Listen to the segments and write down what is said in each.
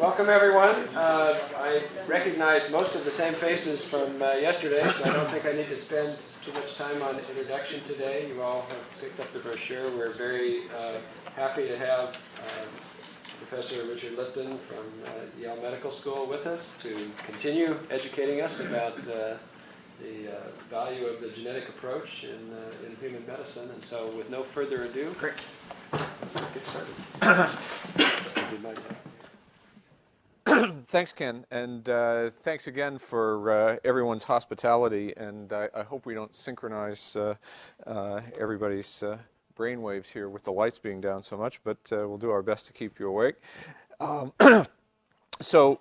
Welcome, everyone. I recognize most of the same faces from yesterday, so I don't think I need to spend too much time on introduction today. You all have picked up the brochure. We're very happy to have Professor Richard Lifton from Yale Medical School with us to continue educating us about the value of the genetic approach in human medicine. And so with no further ado, let's get started. Thanks, Ken, and thanks again for everyone's hospitality, and I hope we don't synchronize everybody's brainwaves here with the lights being down so much, but we'll do our best to keep you awake. So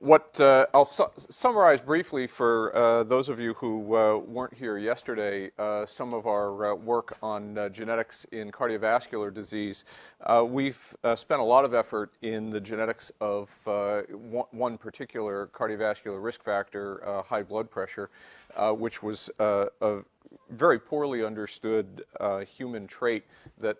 what I'll summarize briefly for those of you who weren't here yesterday, some of our work on genetics in cardiovascular disease. We've spent a lot of effort in the genetics of one particular cardiovascular risk factor, high blood pressure, which was a very poorly understood human trait that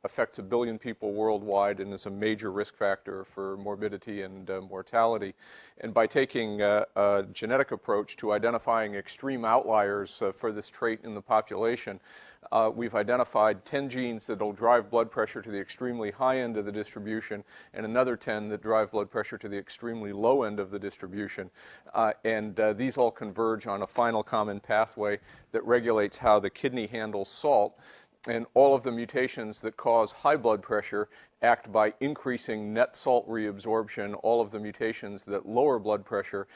affects 1 billion people worldwide and is a major risk factor for morbidity and mortality. And by taking a genetic approach to identifying extreme outliers for this trait in the population, we've identified 10 genes that will drive blood pressure to the extremely high end of the distribution and another 10 that drive blood pressure to the extremely low end of the distribution. These all converge on a final common pathway that regulates how the kidney handles salt. And all of the mutations that cause high blood pressure act by increasing net salt reabsorption. All of the mutations that lower blood pressure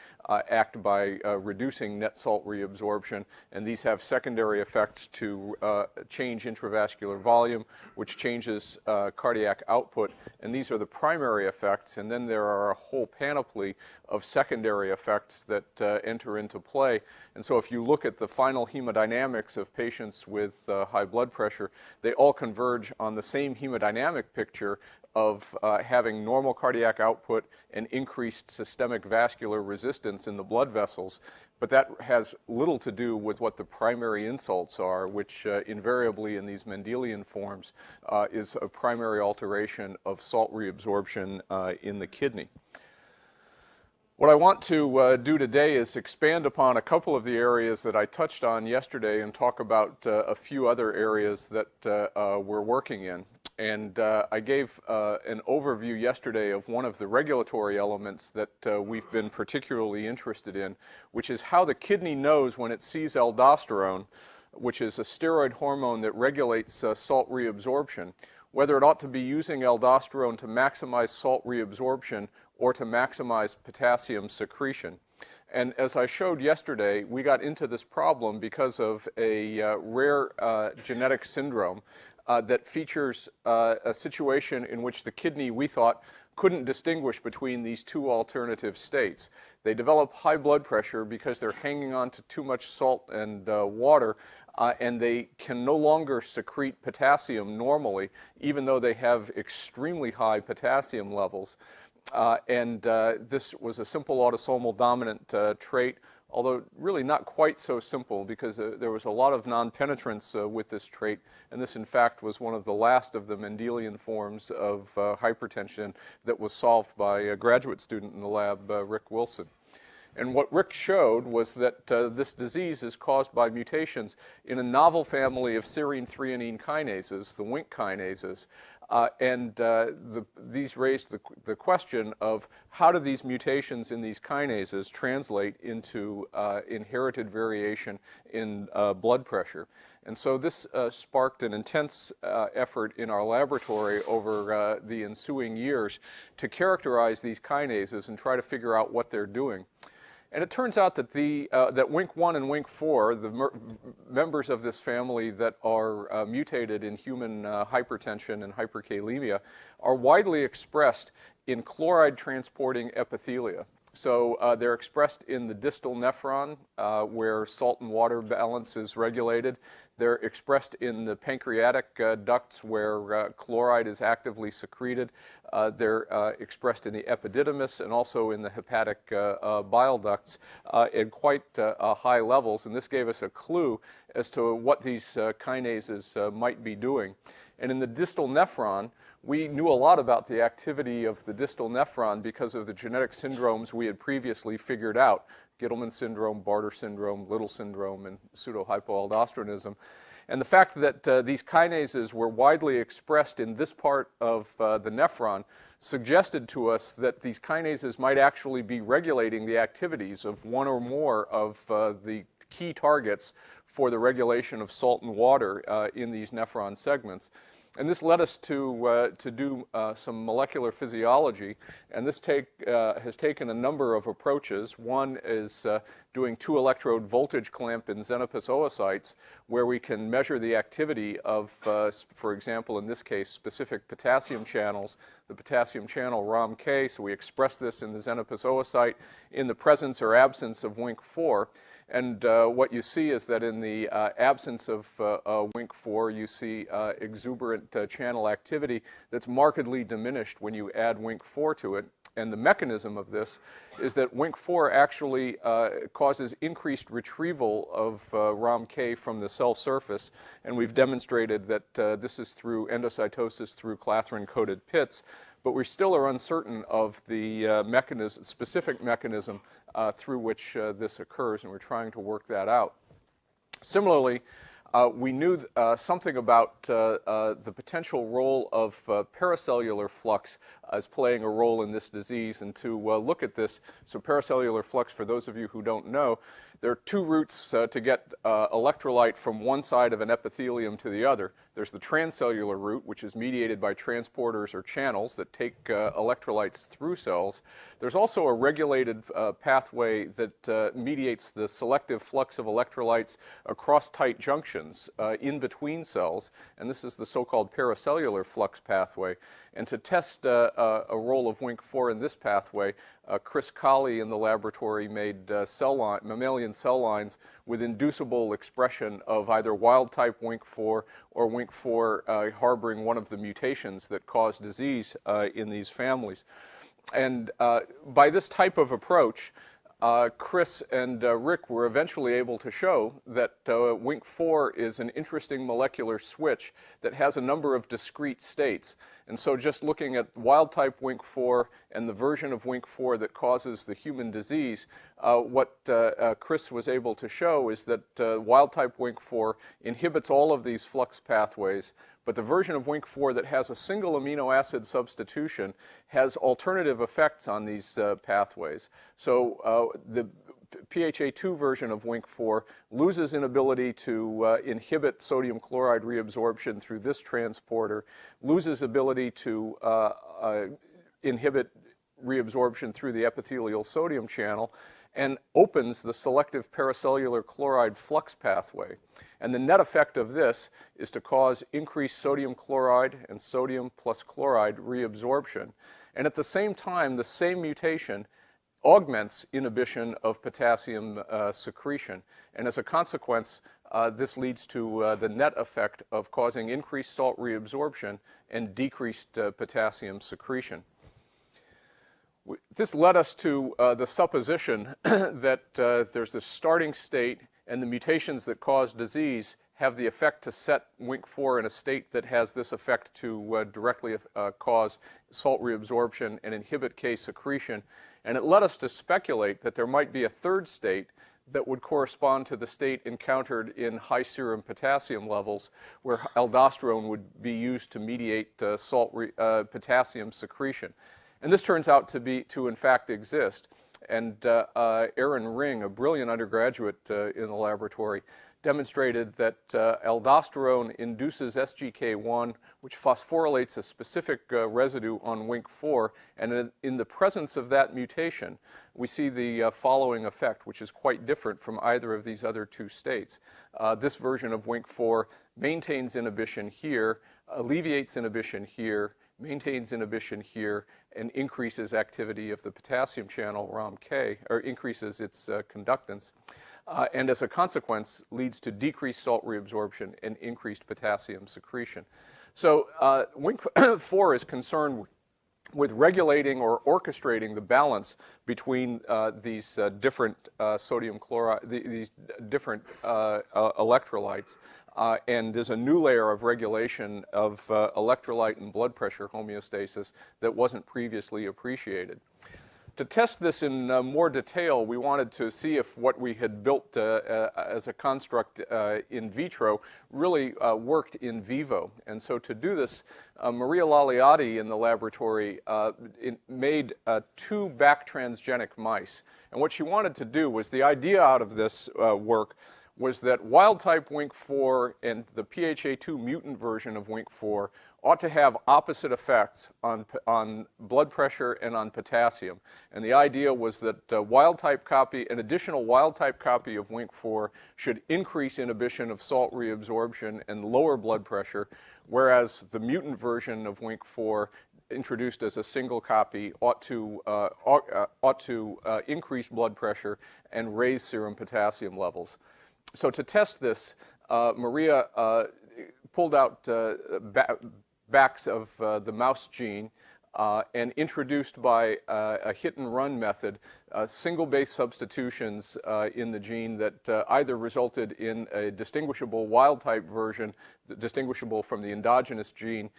act by reducing net salt reabsorption. And these have secondary effects to change intravascular volume, which changes cardiac output. And these are the primary effects. And then there are a whole panoply of secondary effects that enter into play. And so if you look at the final hemodynamics of patients with high blood pressure, they all converge on the same hemodynamic picture of having normal cardiac output and increased systemic vascular resistance in the blood vessels. But that has little to do with what the primary insults are, which invariably in these Mendelian forms is a primary alteration of salt reabsorption in the kidney. What I want to do today is expand upon a couple of the areas that I touched on yesterday and talk about a few other areas that we're working in. And I gave an overview yesterday of one of the regulatory elements that we've been particularly interested in, which is how the kidney knows when it sees aldosterone, which is a steroid hormone that regulates salt reabsorption, whether it ought to be using aldosterone to maximize salt reabsorption or to maximize potassium secretion. And as I showed yesterday, we got into this problem because of a rare genetic syndrome that features a situation in which the kidney, we thought, couldn't distinguish between these two alternative states. They develop high blood pressure because they're hanging on to too much salt and water, and they can no longer secrete potassium normally, even though they have extremely high potassium levels. This was a simple autosomal dominant trait, although really not quite so simple because there was a lot of non-penetrance with this trait, and this in fact was one of the last of the Mendelian forms of hypertension that was solved by a graduate student in the lab, Rick Wilson. And what Rick showed was that this disease is caused by mutations in a novel family of serine-threonine kinases, the Wnt kinases. These raised the question of how do these mutations in these kinases translate into inherited variation in blood pressure. And so this sparked an intense effort in our laboratory over the ensuing years to characterize these kinases and try to figure out what they're doing. And it turns out that that Wnt1 and Wnt4, the members of this family that are mutated in human hypertension and hyperkalemia, are widely expressed in chloride-transporting epithelia. So they're expressed in the distal nephron, where salt and water balance is regulated. They're expressed in the pancreatic ducts, where chloride is actively secreted. They're expressed in the epididymis and also in the hepatic bile ducts in quite high levels. And this gave us a clue as to what these kinases might be doing. And in the distal nephron, we knew a lot about the activity of the distal nephron because of the genetic syndromes we had previously figured out: Gittleman syndrome, Bartter syndrome, Little syndrome, and pseudohypoaldosteronism. And the fact that these kinases were widely expressed in this part of the nephron suggested to us that these kinases might actually be regulating the activities of one or more of the key targets for the regulation of salt and water in these nephron segments. And this led us to do some molecular physiology, and this has taken a number of approaches. One is doing 2-electrode voltage clamp in Xenopus oocytes, where we can measure the activity of, for example, in this case, specific potassium channels, the potassium channel ROMK. So we express this in the Xenopus oocyte in the presence or absence of Wink4. And what you see is that in the absence of Wink4, you see exuberant channel activity that's markedly diminished when you add Wink4 to it. And the mechanism of this is that Wink4 actually causes increased retrieval of ROMK from the cell surface. And we've demonstrated that this is through endocytosis through clathrin-coated pits. But we still are uncertain of the specific mechanism through which this occurs, and we're trying to work that out. Similarly, we knew something about the potential role of paracellular flux as playing a role in this disease. And to look at this, so paracellular flux, for those of you who don't know, there are two routes to get electrolyte from one side of an epithelium to the other. There's the transcellular route, which is mediated by transporters or channels that take electrolytes through cells. There's also a regulated pathway that mediates the selective flux of electrolytes across tight junctions in between cells, and this is the so-called paracellular flux pathway. And to test a role of Wink4 in this pathway, Chris Colley in the laboratory made mammalian cell lines with inducible expression of either wild-type Wink4 or Wink4 harboring one of the mutations that cause disease in these families. And by this type of approach, Chris and Rick were eventually able to show that Wink4 is an interesting molecular switch that has a number of discrete states. And so just looking at wild-type Wink4 and the version of Wink4 that causes the human disease, what Chris was able to show is that wild-type Wink4 inhibits all of these flux pathways, but the version of Wink4 that has a single amino acid substitution has alternative effects on these pathways. So the PHA2 version of Wink4 loses inability to inhibit sodium chloride reabsorption through this transporter, loses ability to inhibit reabsorption through the epithelial sodium channel, and opens the selective paracellular chloride flux pathway. And the net effect of this is to cause increased sodium chloride and sodium plus chloride reabsorption. And at the same time, the same mutation augments inhibition of potassium secretion. And as a consequence, this leads to the net effect of causing increased salt reabsorption and decreased potassium secretion. This led us to the supposition that there's this starting state, and the mutations that cause disease have the effect to set Wink4 in a state that has this effect to directly cause salt reabsorption and inhibit K secretion. And it led us to speculate that there might be a third state that would correspond to the state encountered in high serum potassium levels, where aldosterone would be used to mediate potassium secretion. And this turns out to in fact exist. And Aaron Ring, a brilliant undergraduate in the laboratory, demonstrated that aldosterone induces SGK1, which phosphorylates a specific residue on Wink4. And in the presence of that mutation, we see the following effect, which is quite different from either of these other two states. This version of Wink4 maintains inhibition here, alleviates inhibition here, maintains inhibition here, and increases activity of the potassium channel ROMK, or increases its conductance, and as a consequence leads to decreased salt reabsorption and increased potassium secretion. So Wink4 is concerned with regulating or orchestrating the balance between these different sodium chloride, these different electrolytes. and is a new layer of regulation of electrolyte and blood pressure homeostasis that wasn't previously appreciated. To test this in more detail, we wanted to see if what we had built as a construct in vitro really worked in vivo. And so to do this, Maria Lalliati in the laboratory made 2 back transgenic mice. And what she wanted to do was, the idea out of this work was that wild-type Wnt4 and the PHA2 mutant version of Wnt4 ought to have opposite effects on blood pressure and on potassium. And the idea was that an additional wild-type copy of Wnt4 should increase inhibition of salt reabsorption and lower blood pressure, whereas the mutant version of Wnt4 introduced as a single copy ought to increase blood pressure and raise serum potassium levels. So to test this, Maria pulled out backs of the mouse gene and introduced by a hit-and-run method single base substitutions in the gene that either resulted in a distinguishable wild-type version, distinguishable from the endogenous gene,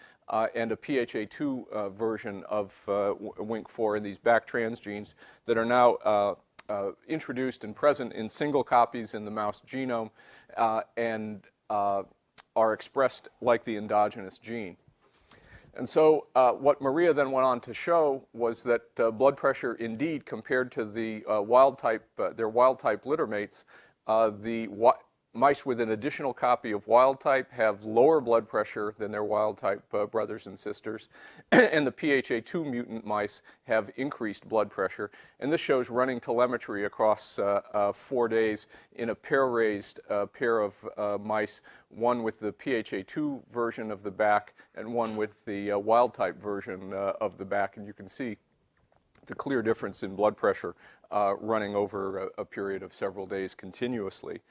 and a PHA2 version of Wnt4 in these back transgenes that are now introduced and present in single copies in the mouse genome and are expressed like the endogenous gene. And so what Maria then went on to show was that blood pressure indeed, compared to the their wild-type litter mates, mice with an additional copy of wild-type have lower blood pressure than their wild-type brothers and sisters, and the PHA2 mutant mice have increased blood pressure. And this shows running telemetry across 4 days in a pair-raised pair of mice, one with the PHA2 version of the back and one with the wild-type version of the back. And you can see the clear difference in blood pressure running over a period of several days continuously.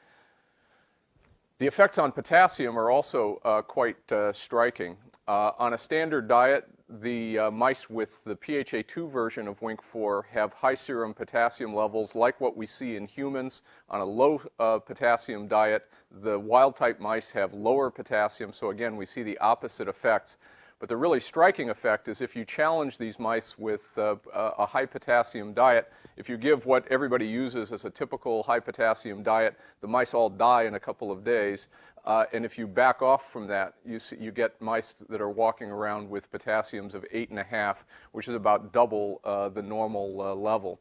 The effects on potassium are also quite striking. On a standard diet, the mice with the PHA2 version of Wnt4 have high serum potassium levels like what we see in humans. On a low potassium diet, the wild-type mice have lower potassium, so again we see the opposite effects. But the really striking effect is if you challenge these mice with a high potassium diet, if you give what everybody uses as a typical high potassium diet, the mice all die in a couple of days. And if you back off from that, you get mice that are walking around with potassiums of 8.5, which is about double the normal level.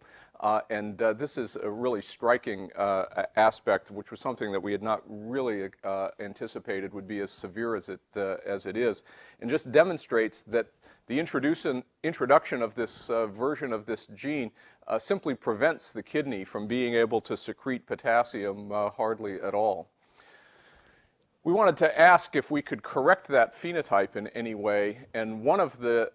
And this is a really striking aspect, which was something that we had not really anticipated would be as severe as it is, and just demonstrates that the introduction of this version of this gene simply prevents the kidney from being able to secrete potassium hardly at all. We wanted to ask if we could correct that phenotype in any way, and one of the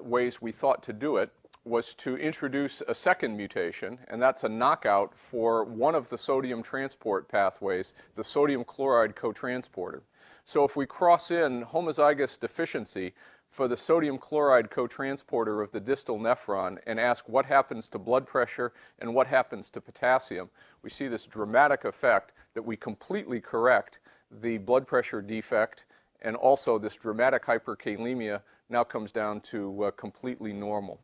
ways we thought to do it was to introduce a second mutation, and that's a knockout for one of the sodium transport pathways, the sodium chloride cotransporter. So if we cross in homozygous deficiency for the sodium chloride cotransporter of the distal nephron and ask what happens to blood pressure and what happens to potassium, we see this dramatic effect that we completely correct the blood pressure defect, and also this dramatic hyperkalemia now comes down to completely normal.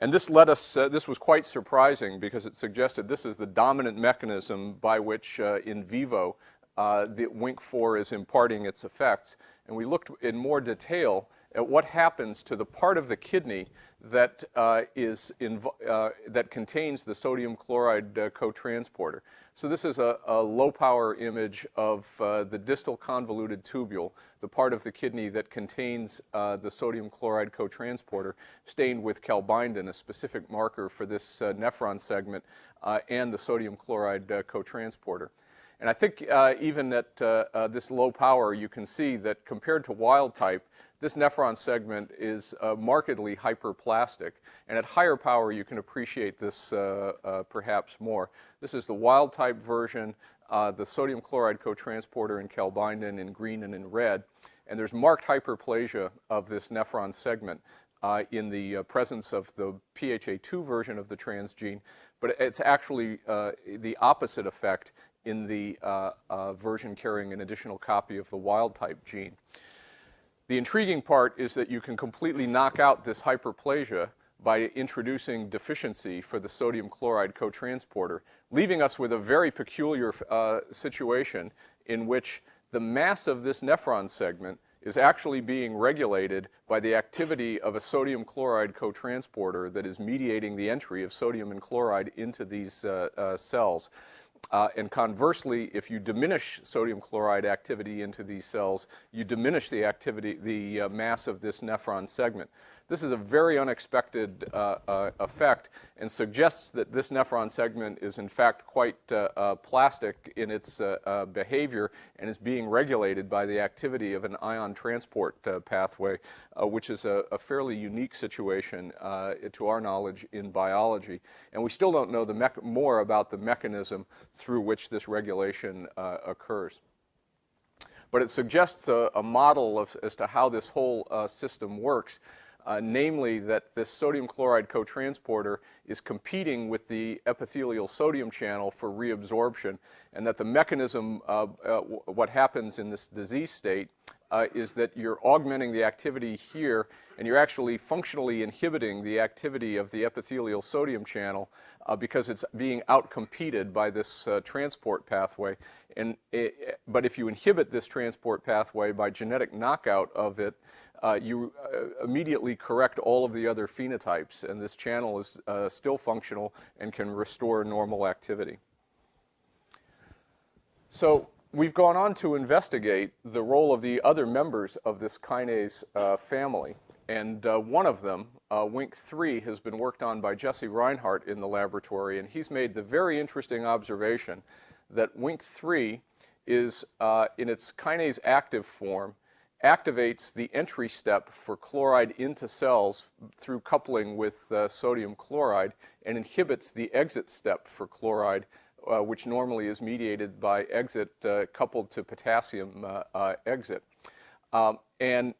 And this led us, this was quite surprising because it suggested this is the dominant mechanism by which in vivo the Wnt4 is imparting its effects. And we looked in more detail at what happens to the part of the kidney that that contains the sodium chloride cotransporter. So this is a low-power image of the distal convoluted tubule, the part of the kidney that contains the sodium chloride cotransporter, stained with calbindin, a specific marker for this nephron segment, and the sodium chloride cotransporter. And I think even at this low power, you can see that compared to wild type, this nephron segment is markedly hyperplastic, and at higher power you can appreciate this perhaps more. This is the wild type version, the sodium chloride cotransporter in calbindin in green and in red, and there's marked hyperplasia of this nephron segment in the presence of the PHA2 version of the transgene, but it's actually the opposite effect in the version carrying an additional copy of the wild type gene. The intriguing part is that you can completely knock out this hyperplasia by introducing deficiency for the sodium chloride cotransporter, leaving us with a very peculiar situation in which the mass of this nephron segment is actually being regulated by the activity of a sodium chloride cotransporter that is mediating the entry of sodium and chloride into these cells. And conversely, if you diminish sodium chloride activity into these cells, you diminish the activity, the mass of this nephron segment. This is a very unexpected effect and suggests that this nephron segment is in fact quite plastic in its behavior and is being regulated by the activity of an ion transport pathway, which is a fairly unique situation to our knowledge in biology. And we still don't know more about the mechanism through which this regulation occurs. But it suggests a model as to how this whole system works. Namely that this sodium chloride cotransporter is competing with the epithelial sodium channel for reabsorption, and that the mechanism, what happens in this disease state, is that you're augmenting the activity here, and you're actually functionally inhibiting the activity of the epithelial sodium channel because it's being outcompeted by this transport pathway. But if you inhibit this transport pathway by genetic knockout of it, you immediately correct all of the other phenotypes, and this channel is still functional and can restore normal activity. So we've gone on to investigate the role of the other members of this kinase family, and one of them, Wink3, has been worked on by Jesse Reinhardt in the laboratory, and he's made the very interesting observation that Wink3 is, in its kinase active form, activates the entry step for chloride into cells through coupling with sodium chloride and inhibits the exit step for chloride, which normally is mediated by exit coupled to potassium exit. And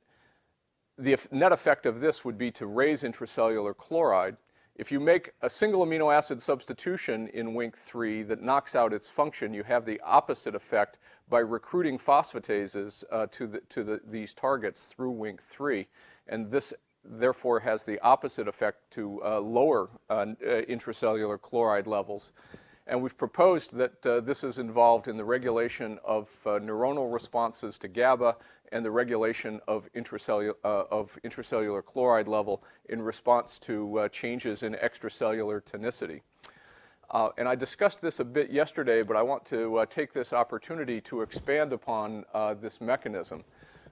the net effect of this would be to raise intracellular chloride. If you make a single amino acid substitution in Wink3 that knocks out its function, you have the opposite effect by recruiting phosphatases to these targets through Wink3. And this therefore has the opposite effect to lower intracellular chloride levels. And we've proposed that this is involved in the regulation of neuronal responses to GABA and the regulation of intracellular chloride level in response to changes in extracellular tonicity. And I discussed this a bit yesterday, but I want to take this opportunity to expand upon this mechanism.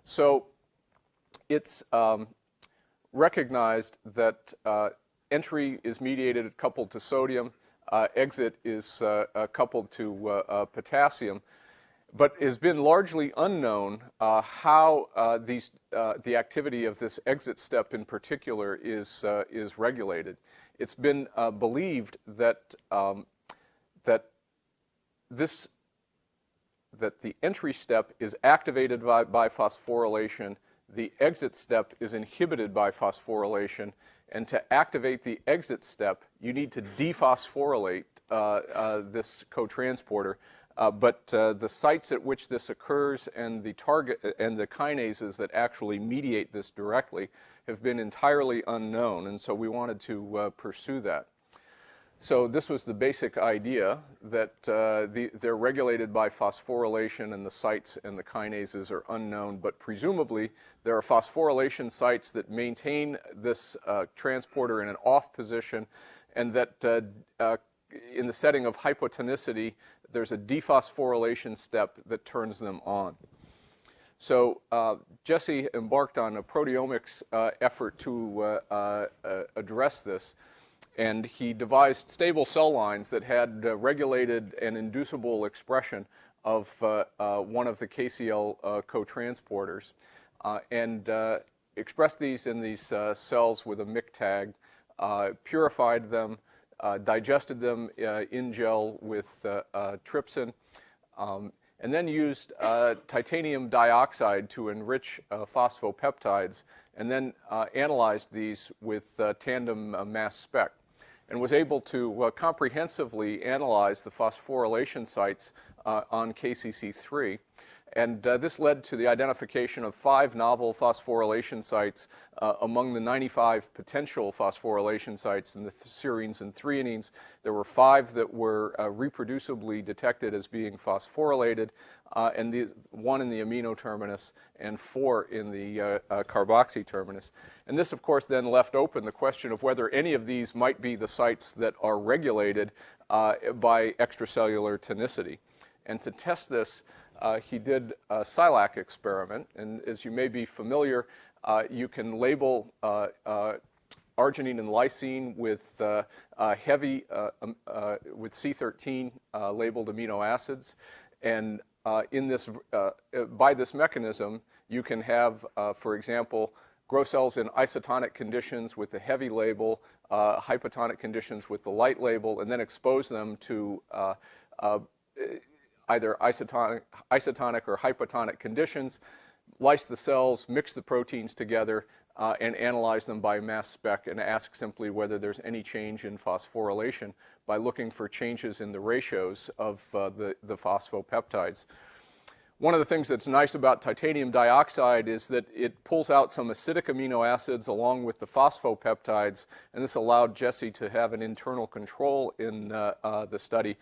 So it's recognized that entry is mediated coupled to sodium, exit is coupled to potassium, but it has been largely unknown how the activity of this exit step in particular is regulated. It's been believed that that the entry step is activated by phosphorylation, the exit step is inhibited by phosphorylation, and to activate the exit step, you need to dephosphorylate this cotransporter. But the sites at which this occurs and the target and the kinases that actually mediate this directly have been entirely unknown, and so we wanted to pursue that. So this was the basic idea, that they're regulated by phosphorylation and the sites and the kinases are unknown, but presumably there are phosphorylation sites that maintain this transporter in an off position, and that in the setting of hypotonicity, there's a dephosphorylation step that turns them on. So Jesse embarked on a proteomics effort to address this, and he devised stable cell lines that had regulated and inducible expression of one of the KCl cotransporters, and expressed these in these cells with a MIC tag, purified them, digested them in gel with trypsin, and then used titanium dioxide to enrich phosphopeptides, and then analyzed these with tandem mass spec. and was able to comprehensively analyze the phosphorylation sites on KCC3. And this led to the identification of 5 novel phosphorylation sites among the 95 potential phosphorylation sites in the serines and threonines. There were 5 that were reproducibly detected as being phosphorylated, and 1 in the amino terminus and 4 in the carboxy terminus. And this, of course, then left open the question of whether any of these might be the sites that are regulated by extracellular tonicity. And to test this, he did a SILAC experiment, and as you may be familiar, you can label arginine and lysine with with C13 labeled amino acids, and by this mechanism, you can have, for example, grow cells in isotonic conditions with the heavy label, hypotonic conditions with the light label, and then expose them to either isotonic or hypotonic conditions, lyse the cells, mix the proteins together, and analyze them by mass spec and ask simply whether there's any change in phosphorylation by looking for changes in the ratios of the phosphopeptides. One of the things that's nice about titanium dioxide is that it pulls out some acidic amino acids along with the phosphopeptides, and this allowed Jesse to have an internal control in the study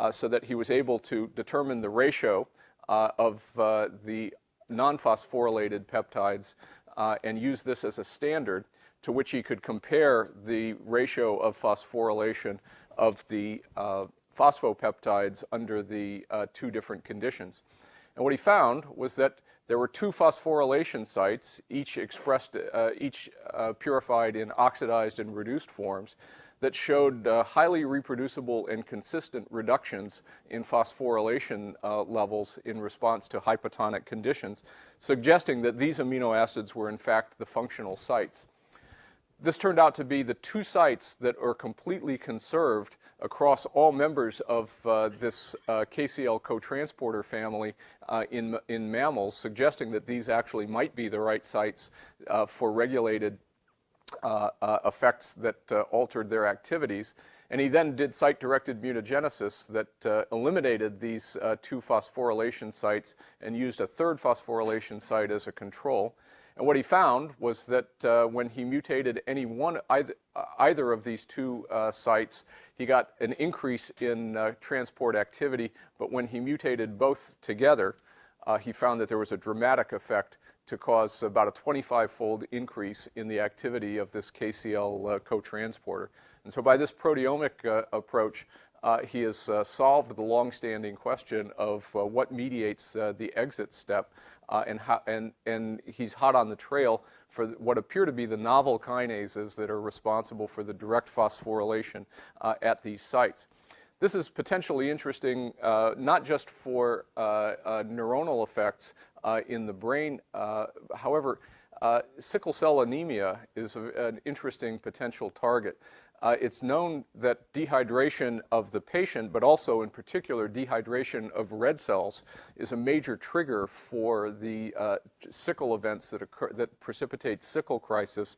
so that he was able to determine the ratio of the non-phosphorylated peptides and use this as a standard to which he could compare the ratio of phosphorylation of the phosphopeptides under the 2 different conditions. And what he found was that there were 2 phosphorylation sites, each purified in oxidized and reduced forms, that showed highly reproducible and consistent reductions in phosphorylation levels in response to hypotonic conditions, suggesting that these amino acids were in fact the functional sites. This turned out to be the 2 sites that are completely conserved across all members of this KCl cotransporter family in mammals, suggesting that these actually might be the right sites for regulated effects that altered their activities. And he then did site-directed mutagenesis that eliminated these 2 phosphorylation sites and used a 3rd phosphorylation site as a control. And what he found was that when he mutated either of these 2 sites, he got an increase in transport activity, but when he mutated both together, he found that there was a dramatic effect to cause about a 25-fold increase in the activity of this KCl cotransporter. And so by this proteomic approach, he has solved the long-standing question of what mediates the exit step, and he's hot on the trail for what appear to be the novel kinases that are responsible for the direct phosphorylation at these sites. This is potentially interesting not just for neuronal effects in the brain. However, sickle cell anemia is an interesting potential target. It's known that dehydration of the patient, but also in particular dehydration of red cells, is a major trigger for the sickle events that precipitate sickle crisis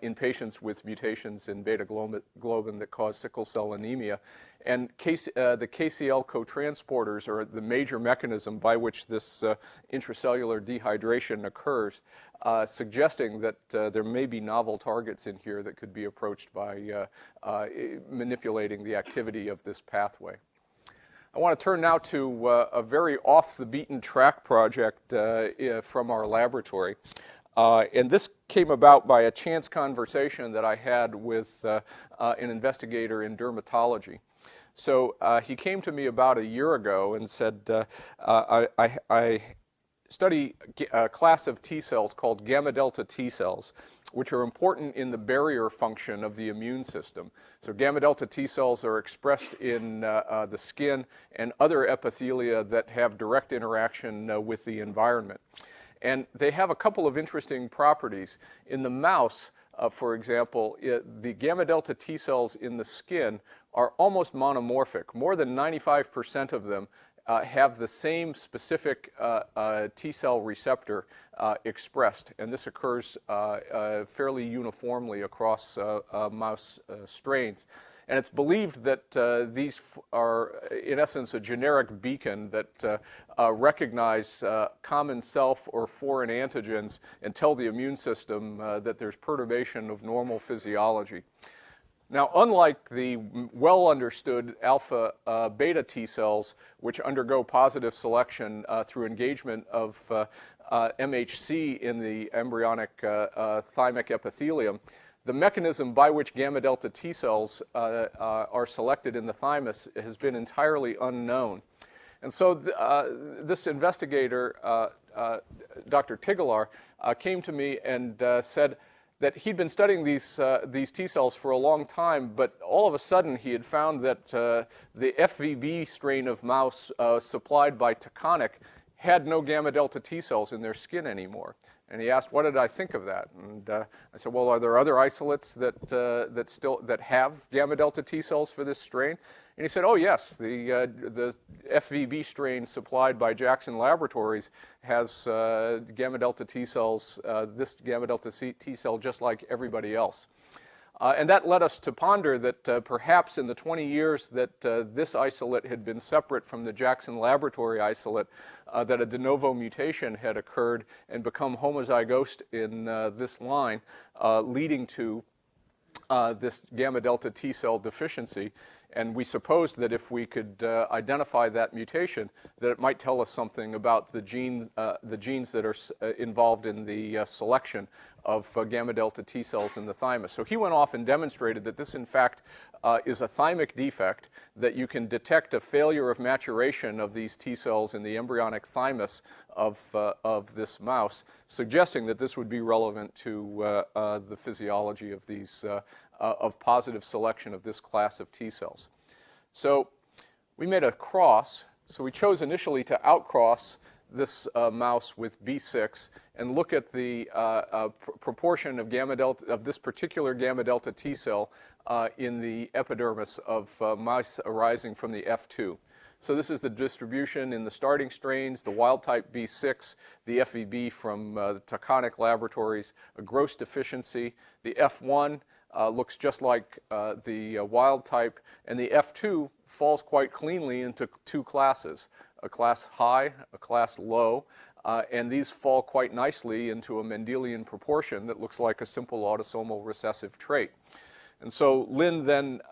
in patients with mutations in beta globin that cause sickle cell anemia. And the KCl cotransporters are the major mechanism by which this intracellular dehydration occurs, suggesting that there may be novel targets in here that could be approached by manipulating the activity of this pathway. I want to turn now to a very off-the-beaten-track project from our laboratory. And this came about by a chance conversation that I had with an investigator in dermatology. So he came to me about a year ago and said, I study a class of T cells called gamma delta T cells, which are important in the barrier function of the immune system. So gamma delta T cells are expressed in the skin and other epithelia that have direct interaction with the environment. And they have a couple of interesting properties. In the mouse, for example, the gamma delta T cells in the skin are almost monomorphic. More than 95% of them have the same specific T cell receptor expressed, and this occurs fairly uniformly across mouse strains. And it's believed that these are, in essence, a generic beacon that recognize common self or foreign antigens and tell the immune system that there's perturbation of normal physiology. Now, unlike the well-understood alpha beta T cells, which undergo positive selection through engagement of MHC in the embryonic thymic epithelium, the mechanism by which gamma delta T cells are selected in the thymus has been entirely unknown. And so this investigator, Dr. Tigelaar, came to me and said that he'd been studying these T cells for a long time, but all of a sudden he had found that the FVB strain of mouse supplied by Taconic had no gamma delta T cells in their skin anymore. And he asked, what did I think of that? And I said, well, are there other isolates that have gamma delta T cells for this strain? And he said, oh yes, the FVB strain supplied by Jackson Laboratories has gamma delta T cells, this gamma delta T cell just like everybody else. And that led us to ponder that perhaps in the 20 years that this isolate had been separate from the Jackson Laboratory isolate, that a de novo mutation had occurred and become homozygous in this line, leading to this gamma delta T cell deficiency. And we supposed that if we could identify that mutation, that it might tell us something about the genes that are involved in the selection of gamma delta T cells in the thymus. So he went off and demonstrated that this, in fact, is a thymic defect, that you can detect a failure of maturation of these T cells in the embryonic thymus of this mouse, suggesting that this would be relevant to the physiology of these of positive selection of this class of T cells. So we made a cross. So we chose initially to outcross this mouse with B6 and look at the proportion of gamma delta of this particular gamma delta T cell in the epidermis of mice arising from the F2. So this is the distribution in the starting strains, the wild type B6, the FVB from the Taconic Laboratories, a gross deficiency. The F1 looks just like the wild type, and the F2 falls quite cleanly into two classes, a class high, a class low, and these fall quite nicely into a Mendelian proportion that looks like a simple autosomal recessive trait. And so Lin then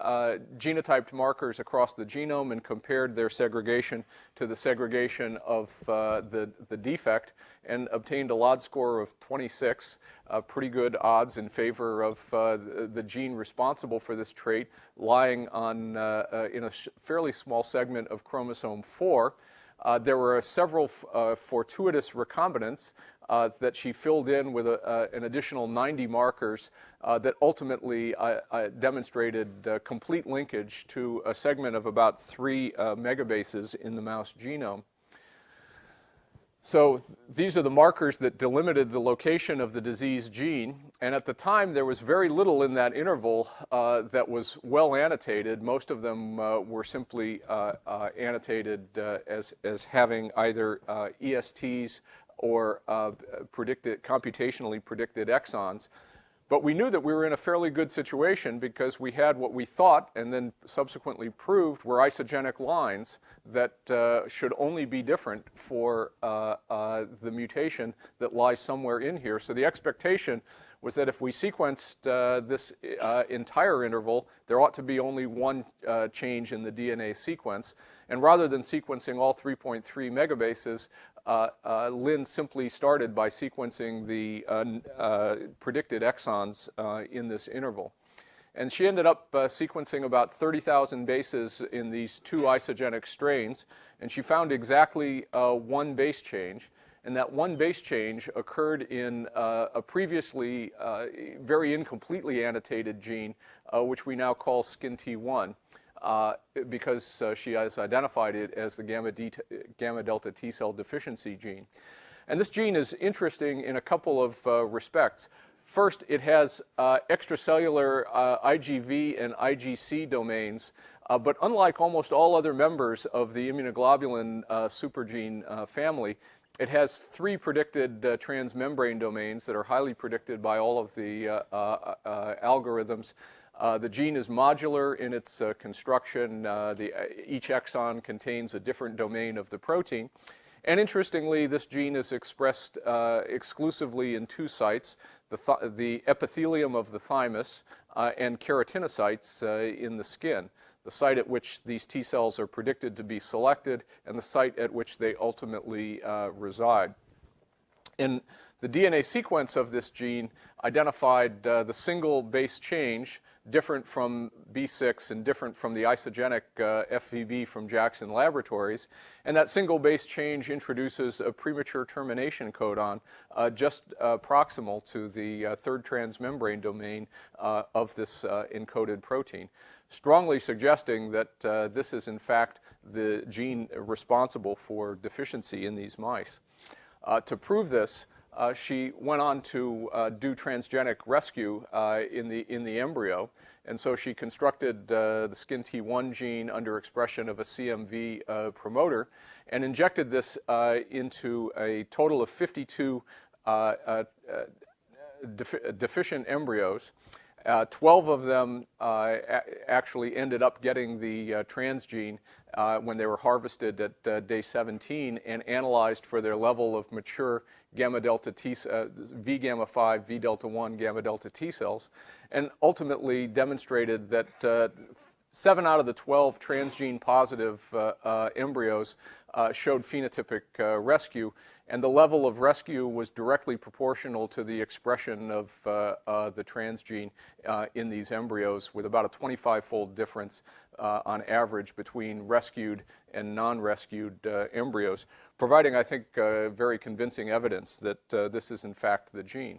genotyped markers across the genome and compared their segregation to the segregation of the defect and obtained a LOD score of 26, pretty good odds in favor of the gene responsible for this trait lying on in a fairly small segment of chromosome 4. There were several fortuitous recombinants that she filled in with an additional 90 markers that ultimately demonstrated complete linkage to a segment of about 3 megabases in the mouse genome. So these are the markers that delimited the location of the disease gene, and at the time there was very little in that interval that was well annotated. Most of them were simply annotated as having either ESTs or computationally predicted exons. But we knew that we were in a fairly good situation because we had what we thought and then subsequently proved were isogenic lines that should only be different for the mutation that lies somewhere in here. So the expectation was that if we sequenced this entire interval, there ought to be only one change in the DNA sequence. And rather than sequencing all 3.3 megabases, Lin simply started by sequencing the predicted exons in this interval. And she ended up sequencing about 30,000 bases in these 2 isogenic strains, and she found exactly one base change. And that one base change occurred in a previously very incompletely annotated gene, which we now call SKIN-T1. Because she has identified it as the gamma delta T cell deficiency gene. And this gene is interesting in a couple of respects. First, it has extracellular IgV and IgC domains, but unlike almost all other members of the immunoglobulin supergene family, it has 3 predicted transmembrane domains that are highly predicted by all of the algorithms. The gene is modular in its construction. Each exon contains a different domain of the protein. And interestingly, this gene is expressed exclusively in 2 sites, the epithelium of the thymus and keratinocytes in the skin, the site at which these T cells are predicted to be selected and the site at which they ultimately reside. In the DNA sequence of this gene identified the single base change, different from B6 and different from the isogenic FVB from Jackson Laboratories. And that single base change introduces a premature termination codon just proximal to the 3rd transmembrane domain of this encoded protein, strongly suggesting that this is in fact the gene responsible for deficiency in these mice. To prove this, she went on to do transgenic rescue in the embryo, and so she constructed the SKIN-T1 gene under expression of a CMV promoter and injected this into a total of 52 deficient embryos. 12 of them actually ended up getting the transgene when they were harvested at day 17 and analyzed for their level of mature gamma delta T, V gamma 5, V delta 1 gamma delta T cells, and ultimately demonstrated that 7 out of the 12 transgene positive embryos showed phenotypic rescue, and the level of rescue was directly proportional to the expression of the transgene in these embryos, with about a 25-fold difference on average between rescued and non-rescued embryos, providing, I think, very convincing evidence that this is in fact the gene.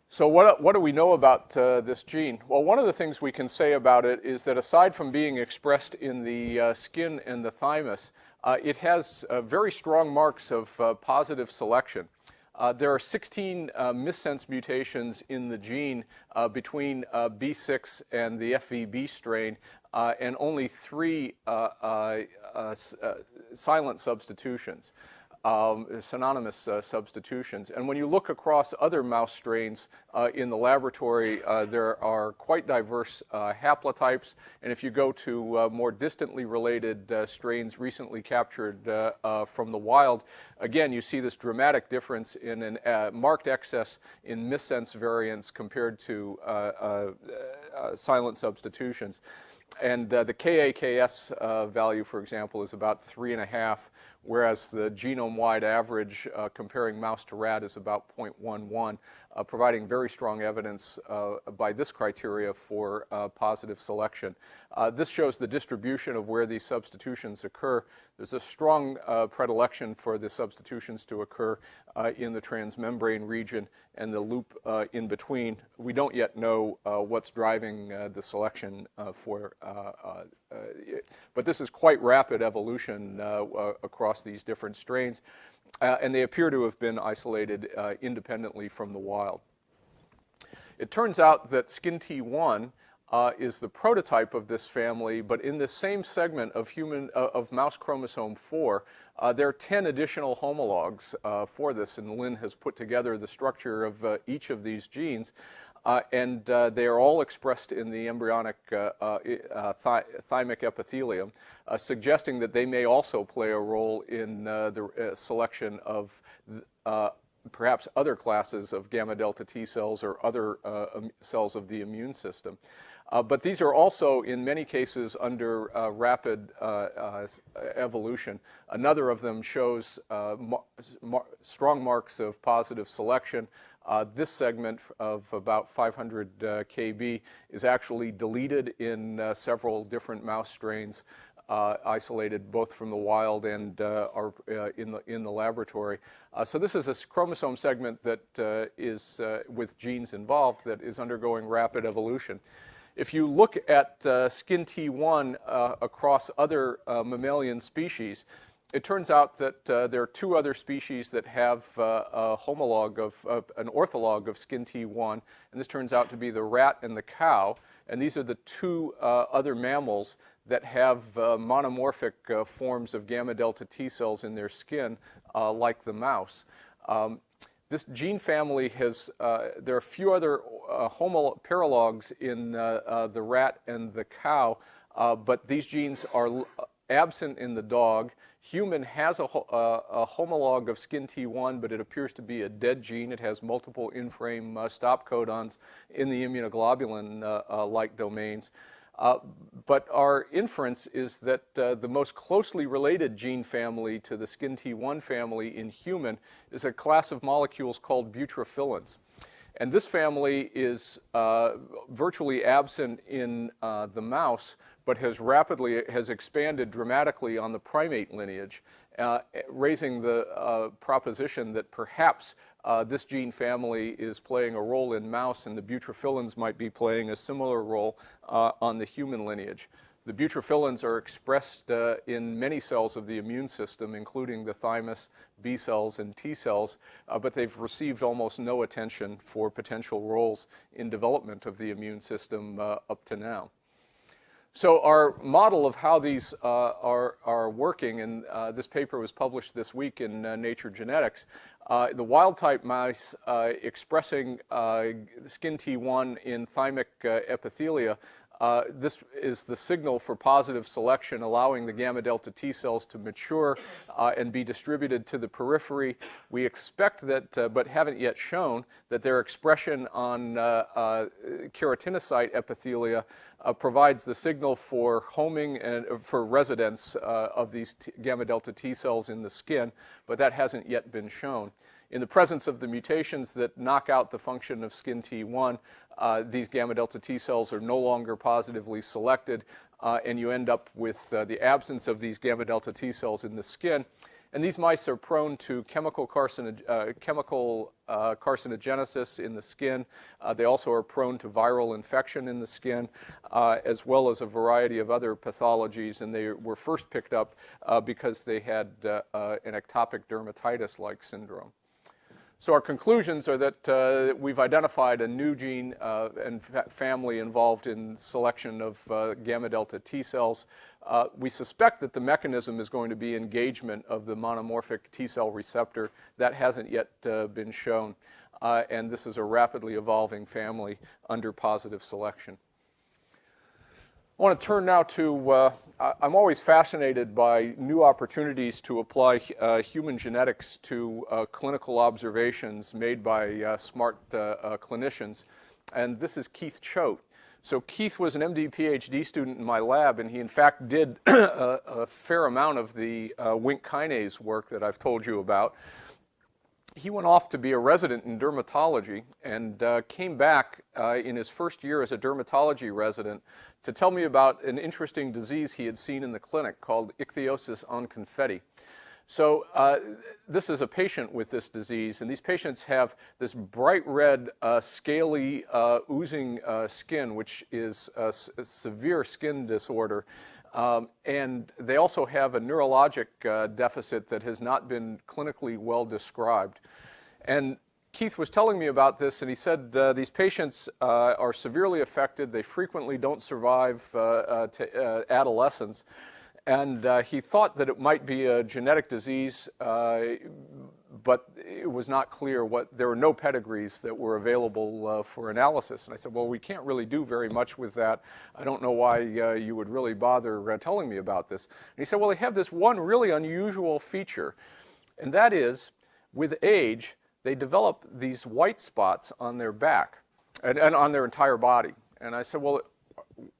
So what do we know about this gene? Well, one of the things we can say about it is that aside from being expressed in the skin and the thymus, it has very strong marks of positive selection. There are 16 missense mutations in the gene between B6 and the FVB strain, and only 3 silent substitutions. Synonymous substitutions. And when you look across other mouse strains in the laboratory, there are quite diverse haplotypes. And if you go to more distantly related strains recently captured from the wild, again, you see this dramatic difference in a marked excess in missense variants compared to silent substitutions. And the KAKS value, for example, is about 3.5, whereas the genome-wide average comparing mouse to rat is about 0.11, providing very strong evidence by this criteria for positive selection. This shows the distribution of where these substitutions occur. There's a strong predilection for the substitutions to occur in the transmembrane region and the loop in between. We don't yet know what's driving the selection but this is quite rapid evolution across these different strains, and they appear to have been isolated independently from the wild. It turns out that SKIN-T1 is the prototype of this family, but in this same segment of mouse chromosome 4, there are 10 additional homologs for this, and Lynn has put together the structure of each of these genes, and they are all expressed in the embryonic thymic epithelium, suggesting that they may also play a role in the selection of perhaps other classes of gamma delta T cells or other cells of the immune system. But these are also, in many cases, under rapid evolution. Another of them shows strong marks of positive selection. This segment of about 500 kb is actually deleted in several different mouse strains, isolated both from the wild and are in the laboratory. So this is a chromosome segment that is, with genes involved, that is undergoing rapid evolution. If you look at SKIN-T1 across other mammalian species, it turns out that there are two other species that have a homologue an ortholog of skin T1, and this turns out to be the rat and the cow. And these are the two other mammals that have monomorphic forms of gamma delta T cells in their skin, like the mouse. This gene family has, there are a few other paralogs in the rat and the cow, but these genes are absent in the dog. Human has a homologue of skin T1, but it appears to be a dead gene. It has multiple in-frame stop codons in the immunoglobulin-like domains. But our inference is that the most closely related gene family to the skin T1 family in human is a class of molecules called butyrophilins. And this family is virtually absent in the mouse, but has expanded dramatically on the primate lineage, raising the proposition that perhaps this gene family is playing a role in mouse, and the butyrophilins might be playing a similar role on the human lineage. The butyrophilins are expressed in many cells of the immune system, including the thymus, B cells, and T cells, but they've received almost no attention for potential roles in development of the immune system up to now. So our model of how these are working, and this paper was published this week in Nature Genetics, the wild-type mice expressing skin T1 in thymic epithelia, this is the signal for positive selection, allowing the gamma delta T cells to mature and be distributed to the periphery. We expect that, but haven't yet shown, that their expression on keratinocyte epithelia provides the signal for homing and for residence of these gamma delta T cells in the skin, but that hasn't yet been shown. In the presence of the mutations that knock out the function of skin T1, these gamma delta T cells are no longer positively selected, and you end up with the absence of these gamma delta T cells in the skin. And these mice are prone to chemical carcinogenesis in the skin. They also are prone to viral infection in the skin, as well as a variety of other pathologies. And they were first picked up because they had an ectopic dermatitis-like syndrome. So our conclusions are that we've identified a new gene and family involved in selection of gamma delta T cells. We suspect that the mechanism is going to be engagement of the monomorphic T cell receptor. That hasn't yet been shown. And this is a rapidly evolving family under positive selection. I want to turn now to, I'm always fascinated by new opportunities to apply human genetics to clinical observations made by smart clinicians. And this is Keith Choate. So Keith was an MD PhD student in my lab, and he in fact did a fair amount of the Wnt kinase work that I've told you about. He went off to be a resident in dermatology and came back in his first year as a dermatology resident to tell me about an interesting disease he had seen in the clinic called ichthyosis on confetti. So this is a patient with this disease, and these patients have this bright red, scaly, oozing skin, which is a severe skin disorder. And they also have a neurologic deficit that has not been clinically well described. And Keith was telling me about this, and he said these patients are severely affected. They frequently don't survive to adolescence. And he thought that it might be a genetic disease, but it was not clear there were no pedigrees that were available for analysis. And I said, well, we can't really do very much with that. I don't know why you would really bother telling me about this. And he said, well, they have this one really unusual feature, and that is, with age, they develop these white spots on their back and on their entire body. And I said, well,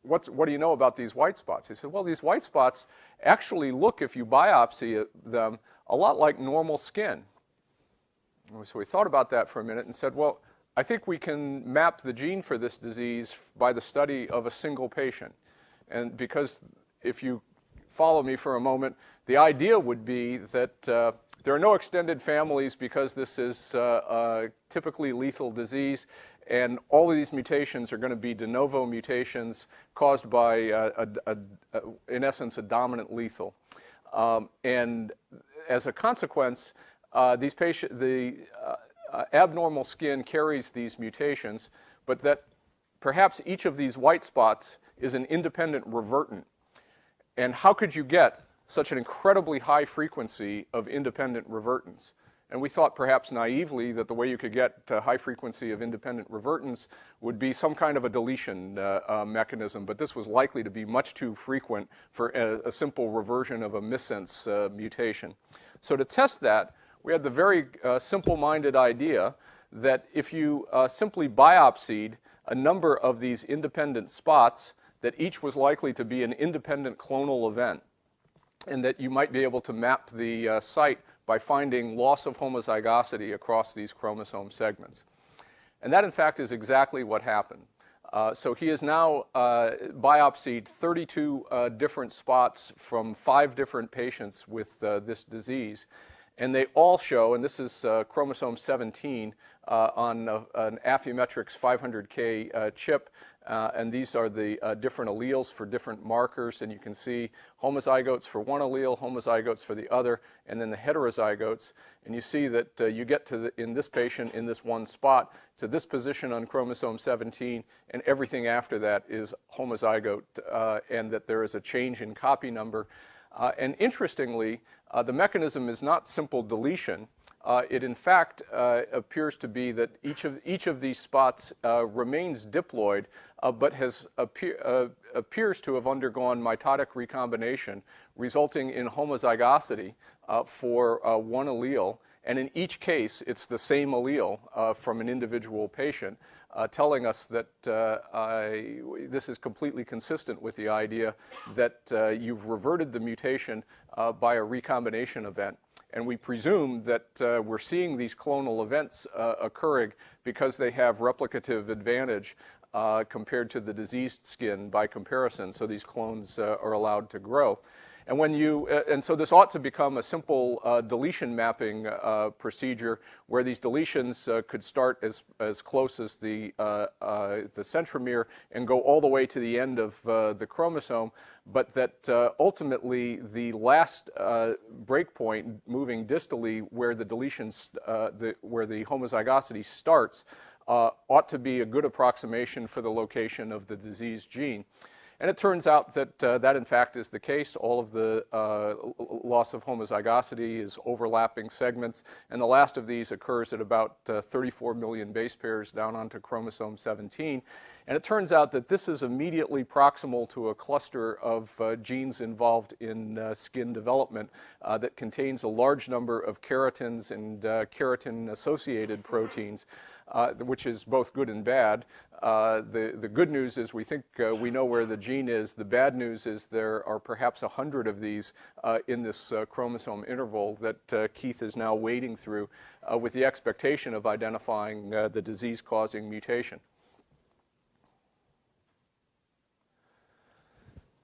what do you know about these white spots? He said, well, these white spots actually look, if you biopsy them, a lot like normal skin. So we thought about that for a minute and said, well, I think we can map the gene for this disease by the study of a single patient. And because if you follow me for a moment, the idea would be that there are no extended families because this is a typically lethal disease, and all of these mutations are going to be de novo mutations caused by, in essence, a dominant lethal. And as a consequence, the abnormal skin carries these mutations, but that perhaps each of these white spots is an independent revertant. And how could you get such an incredibly high frequency of independent revertants? And we thought perhaps naively that the way you could get high frequency of independent revertants would be some kind of a deletion mechanism, but this was likely to be much too frequent for a simple reversion of a missense mutation. So to test that, we had the very simple-minded idea that if you simply biopsied a number of these independent spots, that each was likely to be an independent clonal event, and that you might be able to map the site by finding loss of homozygosity across these chromosome segments. And that, in fact, is exactly what happened. So he has now biopsied 32 different spots from 5 different patients with this disease. And they all show, and this is chromosome 17 on an Affymetrix 500K chip, and these are the different alleles for different markers, and you can see homozygotes for one allele, homozygotes for the other, and then the heterozygotes. And you see that you get to, in this patient, in this one spot, to this position on chromosome 17, and everything after that is homozygote, and that there is a change in copy number. And interestingly, the mechanism is not simple deletion. It in fact appears to be that each of these spots remains diploid, but appears to have undergone mitotic recombination, resulting in homozygosity for one allele. And in each case, it's the same allele from an individual patient, telling us that this is completely consistent with the idea that you've reverted the mutation by a recombination event. And we presume that we're seeing these clonal events occurring because they have replicative advantage compared to the diseased skin by comparison, so these clones are allowed to grow. And and so this ought to become a simple deletion mapping procedure where these deletions could start as close as the centromere and go all the way to the end of the chromosome, but that ultimately the last breakpoint moving distally where the deletions, where the homozygosity starts, ought to be a good approximation for the location of the diseased gene. And it turns out that that, in fact, is the case. All of the loss of homozygosity is overlapping segments, and the last of these occurs at about 34 million base pairs down onto chromosome 17. And it turns out that this is immediately proximal to a cluster of genes involved in skin development that contains a large number of keratins and keratin-associated proteins, which is both good and bad. The good news is we think we know where the gene is. The bad news is there are perhaps 100 of these in this chromosome interval that Keith is now wading through with the expectation of identifying the disease-causing mutation.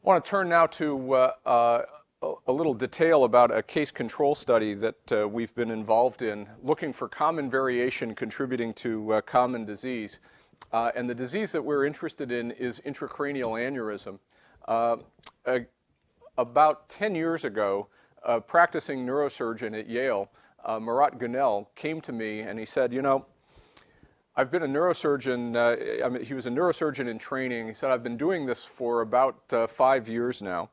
I want to turn now to a little detail about a case control study that we've been involved in, looking for common variation contributing to common disease. And the disease that we're interested in is intracranial aneurysm. About 10 years ago, a practicing neurosurgeon at Yale, Murat Gunel, came to me and he said, you know, I've been a neurosurgeon, he was a neurosurgeon in training. He said, I've been doing this for about 5 years now.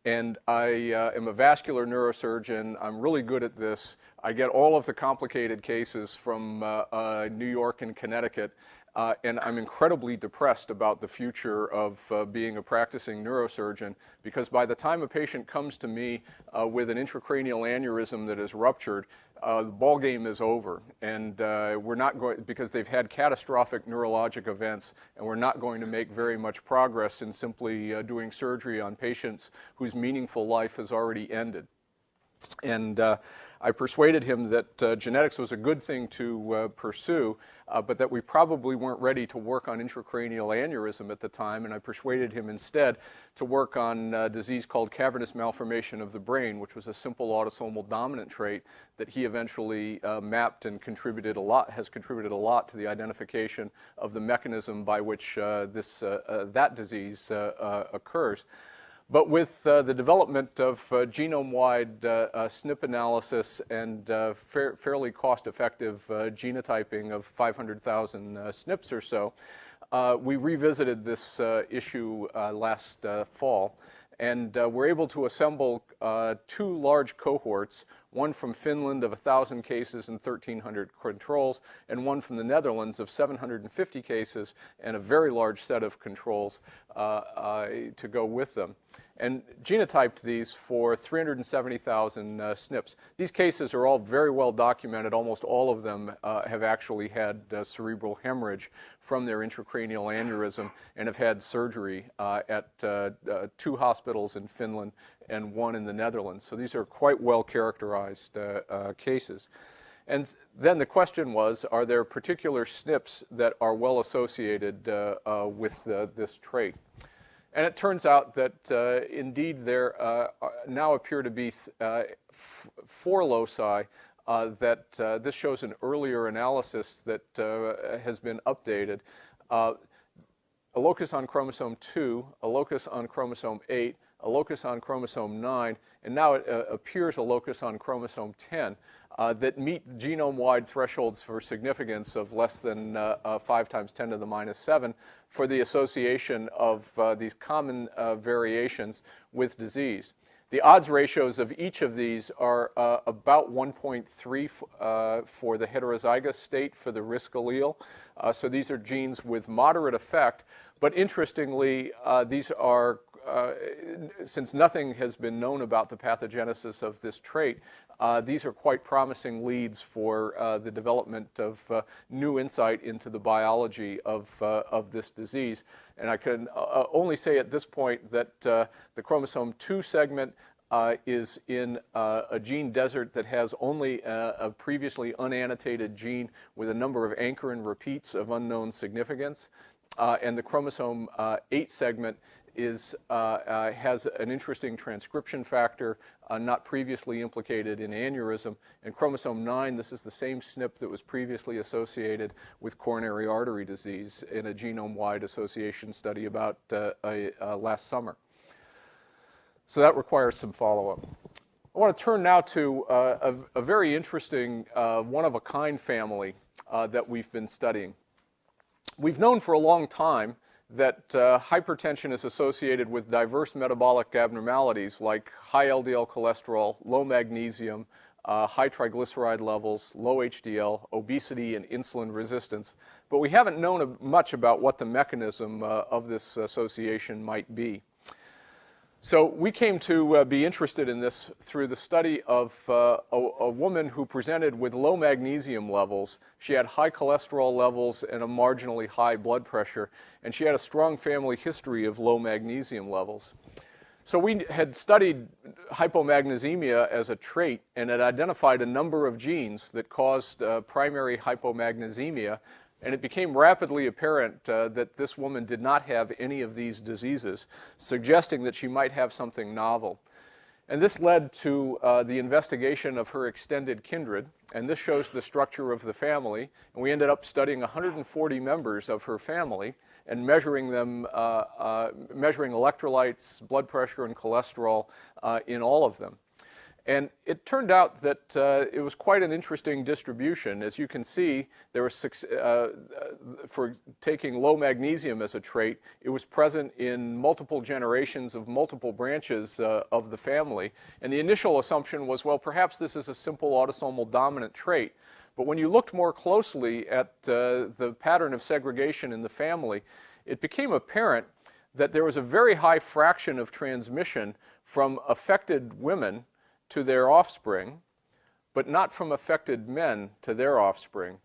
And I am a vascular neurosurgeon. I'm really good at this. I get all of the complicated cases from New York and Connecticut. And I'm incredibly depressed about the future of being a practicing neurosurgeon, because by the time a patient comes to me with an intracranial aneurysm that is ruptured, the ball game is over, and we're not going, because they've had catastrophic neurologic events, and we're not going to make very much progress in simply doing surgery on patients whose meaningful life has already ended. And I persuaded him that genetics was a good thing to pursue, but that we probably weren't ready to work on intracranial aneurysm at the time, and I persuaded him instead to work on a disease called cavernous malformation of the brain, which was a simple autosomal dominant trait that he eventually mapped and has contributed a lot to the identification of the mechanism by which that disease occurs. But with the development of genome-wide SNP analysis and fairly cost-effective genotyping of 500,000 SNPs or so, we revisited this issue last fall, and we're able to assemble two large cohorts, one from Finland of 1,000 cases and 1,300 controls, and one from the Netherlands of 750 cases and a very large set of controls to go with them, and genotyped these for 370,000 SNPs. These cases are all very well documented. Almost all of them have actually had cerebral hemorrhage from their intracranial aneurysm and have had surgery at 2 hospitals in Finland and 1 in the Netherlands. So these are quite well characterized cases. And then the question was, are there particular SNPs that are well associated with this trait? And it turns out that indeed there now appear to be 4 loci that this shows an earlier analysis that has been updated. A locus on chromosome 2, a locus on chromosome 8, a locus on chromosome 9, and now it appears a locus on chromosome 10 that meet genome-wide thresholds for significance of less than 5 times 10 to the minus 7 for the association of these common variations with disease. The odds ratios of each of these are about 1.3 for the heterozygous state for the risk allele. So these are genes with moderate effect, but interestingly, these are since nothing has been known about the pathogenesis of this trait, these are quite promising leads for the development of new insight into the biology of this disease. And I can only say at this point that the chromosome 2 segment is in a gene desert that has only a previously unannotated gene with a number of anchor and repeats of unknown significance. And the chromosome 8 segment has an interesting transcription factor not previously implicated in aneurysm. And chromosome 9, this is the same SNP that was previously associated with coronary artery disease in a genome-wide association study about last summer. So that requires some follow-up. I want to turn now to a very interesting one-of-a-kind family that we've been studying. We've known for a long time that hypertension is associated with diverse metabolic abnormalities like high LDL cholesterol, low magnesium, high triglyceride levels, low HDL, obesity, and insulin resistance. But we haven't known much about what the mechanism of this association might be. So we came to be interested in this through the study of a woman who presented with low magnesium levels. She had high cholesterol levels and a marginally high blood pressure, and she had a strong family history of low magnesium levels. So we had studied hypomagnesemia as a trait and had identified a number of genes that caused primary hypomagnesemia. And it became rapidly apparent that this woman did not have any of these diseases, suggesting that she might have something novel. And this led to the investigation of her extended kindred, and this shows the structure of the family. And we ended up studying 140 members of her family and measuring them, measuring electrolytes, blood pressure, and cholesterol in all of them. And it turned out that it was quite an interesting distribution. As you can see, there was for taking low magnesium as a trait, it was present in multiple generations of multiple branches of the family. And the initial assumption was, well, perhaps this is a simple autosomal dominant trait. But when you looked more closely at the pattern of segregation in the family, it became apparent that there was a very high fraction of transmission from affected women to their offspring, but not from affected men to their offspring.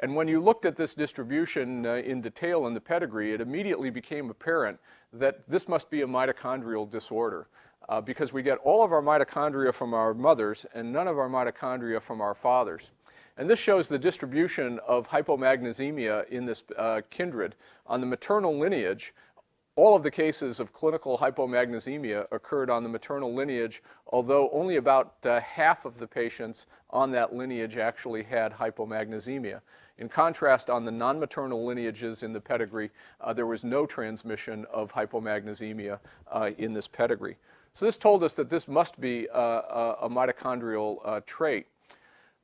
And when you looked at this distribution in detail in the pedigree, it immediately became apparent that this must be a mitochondrial disorder because we get all of our mitochondria from our mothers and none of our mitochondria from our fathers. And this shows the distribution of hypomagnesemia in this kindred. On the maternal lineage, all of the cases of clinical hypomagnesemia occurred on the maternal lineage, although only about half of the patients on that lineage actually had hypomagnesemia. In contrast, on the non-maternal lineages in the pedigree, there was no transmission of hypomagnesemia in this pedigree. So this told us that this must be a mitochondrial trait.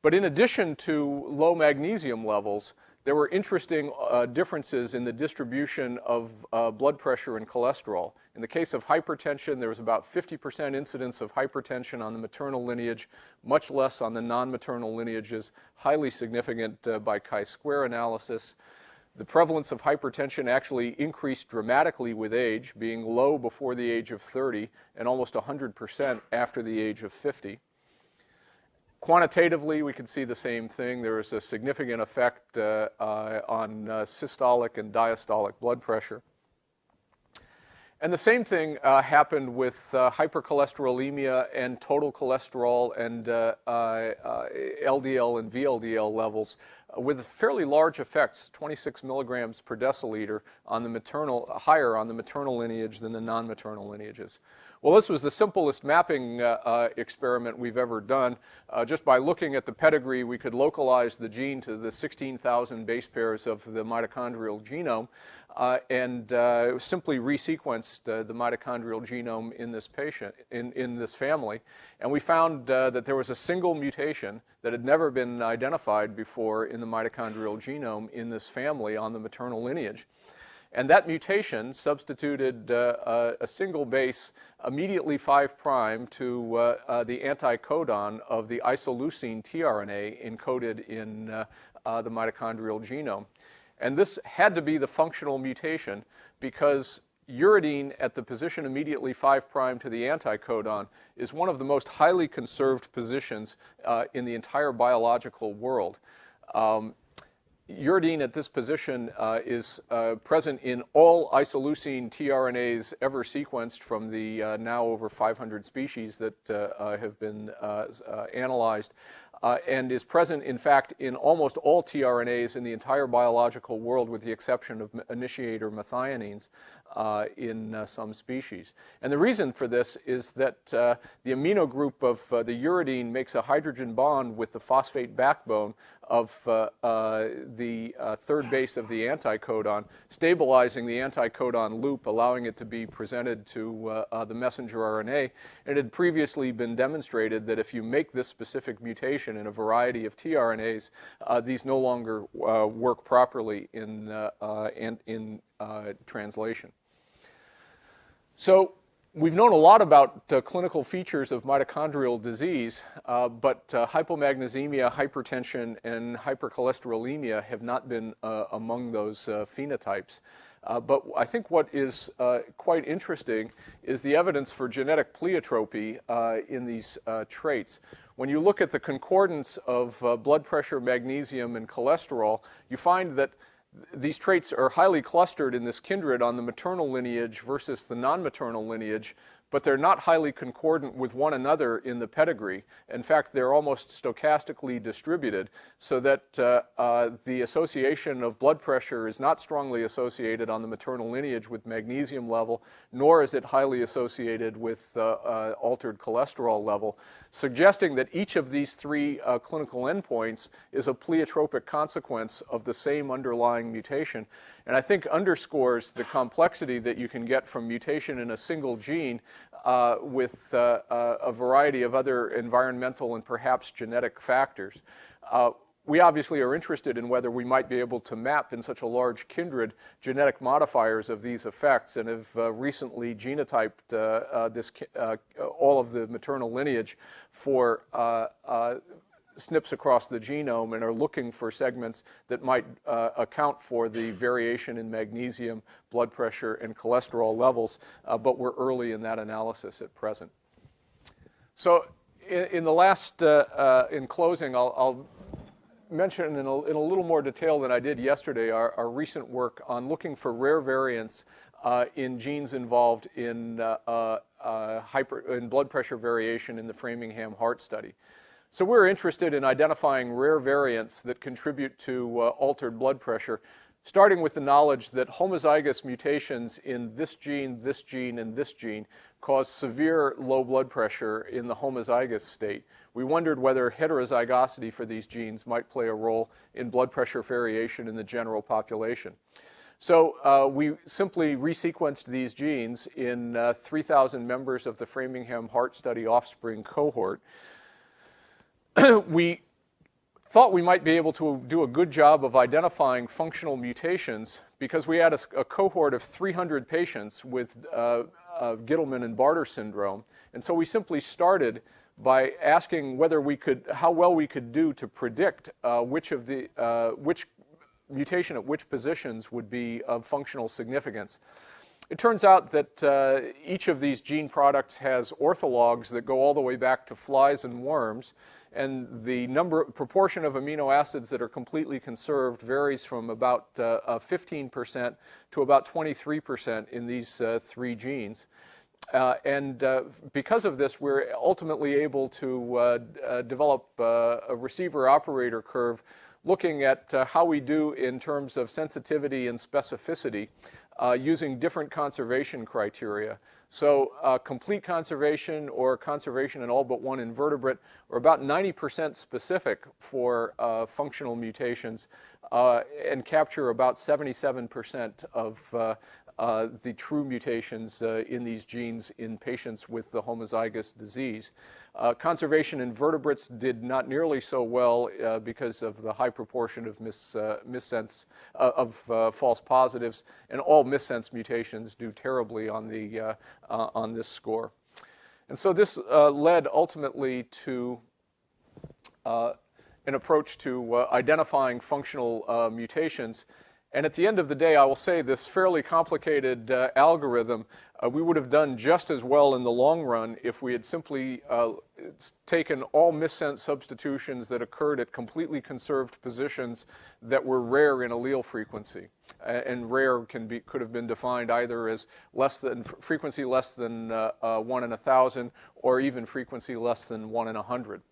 But in addition to low magnesium levels, there were interesting differences in the distribution of blood pressure and cholesterol. In the case of hypertension, there was about 50% incidence of hypertension on the maternal lineage, much less on the non-maternal lineages, highly significant by chi-square analysis. The prevalence of hypertension actually increased dramatically with age, being low before the age of 30 and almost 100% after the age of 50. Quantitatively, we can see the same thing. There is a significant effect on systolic and diastolic blood pressure. And the same thing happened with hypercholesterolemia and total cholesterol and LDL and VLDL levels with fairly large effects, 26 milligrams per deciliter on the maternal, higher on the maternal lineage than the non-maternal lineages. Well, this was the simplest mapping experiment we've ever done. Just by looking at the pedigree, we could localize the gene to the 16,000 base pairs of the mitochondrial genome and simply resequenced the mitochondrial genome in this patient, in this family. And we found that there was a single mutation that had never been identified before in the mitochondrial genome in this family on the maternal lineage. And that mutation substituted a single base immediately 5' to the anticodon of the isoleucine tRNA encoded in the mitochondrial genome. And this had to be the functional mutation because uridine at the position immediately 5' to the anticodon is one of the most highly conserved positions in the entire biological world. Uridine at this position is present in all isoleucine tRNAs ever sequenced from the now over 500 species that have been analyzed, and is present, in fact, in almost all tRNAs in the entire biological world with the exception of initiator methionines in some species. And the reason for this is that the amino group of the uridine makes a hydrogen bond with the phosphate backbone of the third base of the anticodon, stabilizing the anticodon loop, allowing it to be presented to the messenger RNA. And it had previously been demonstrated that if you make this specific mutation in a variety of tRNAs, these no longer work properly in translation. So we've known a lot about clinical features of mitochondrial disease, but hypomagnesemia, hypertension, and hypercholesterolemia have not been among those phenotypes. But I think what is quite interesting is the evidence for genetic pleiotropy in these traits. When you look at the concordance of blood pressure, magnesium, and cholesterol, you find that these traits are highly clustered in this kindred on the maternal lineage versus the non-maternal lineage, but they're not highly concordant with one another in the pedigree. In fact, they're almost stochastically distributed, so that the association of blood pressure is not strongly associated on the maternal lineage with magnesium level, nor is it highly associated with altered cholesterol level, suggesting that each of these three clinical endpoints is a pleiotropic consequence of the same underlying mutation. And I think underscores the complexity that you can get from mutation in a single gene with a variety of other environmental and perhaps genetic factors. We obviously are interested in whether we might be able to map in such a large kindred genetic modifiers of these effects, and have recently genotyped all of the maternal lineage for SNPs across the genome, and are looking for segments that might account for the variation in magnesium, blood pressure, and cholesterol levels, but we're early in that analysis at present. So in the last, in closing, I'll mention in a little more detail than I did yesterday our recent work on looking for rare variants in genes involved in blood pressure variation in the Framingham Heart Study. So we're interested in identifying rare variants that contribute to altered blood pressure, starting with the knowledge that homozygous mutations in this gene, and this gene cause severe low blood pressure in the homozygous state. We wondered whether heterozygosity for these genes might play a role in blood pressure variation in the general population. So we simply resequenced these genes in 3,000 members of the Framingham Heart Study offspring cohort. We thought we might be able to do a good job of identifying functional mutations because we had a cohort of 300 patients with Gittleman and Bartter syndrome. And so we simply started by asking whether we could, how well we could do to predict which mutation at which positions would be of functional significance. It turns out that each of these gene products has orthologs that go all the way back to flies and worms, and the proportion of amino acids that are completely conserved varies from about 15% to about 23% in these three genes. Because of this, we're ultimately able to develop a receiver operator curve looking at how we do in terms of sensitivity and specificity using different conservation criteria. So complete conservation or conservation in all but one invertebrate are about 90% specific for functional mutations and capture about 77% of the true mutations in these genes in patients with the homozygous disease. Conservation in vertebrates did not nearly so well because of the high proportion of missense of false positives, and all missense mutations do terribly on the on this score. And so this led ultimately to an approach to identifying functional mutations. And at the end of the day, I will say this fairly complicated algorithm, we would have done just as well in the long run if we had simply taken all missense substitutions that occurred at completely conserved positions that were rare in allele frequency. And rare could have been defined either as frequency less than 1 in 1,000 or even frequency less than 1 in 100.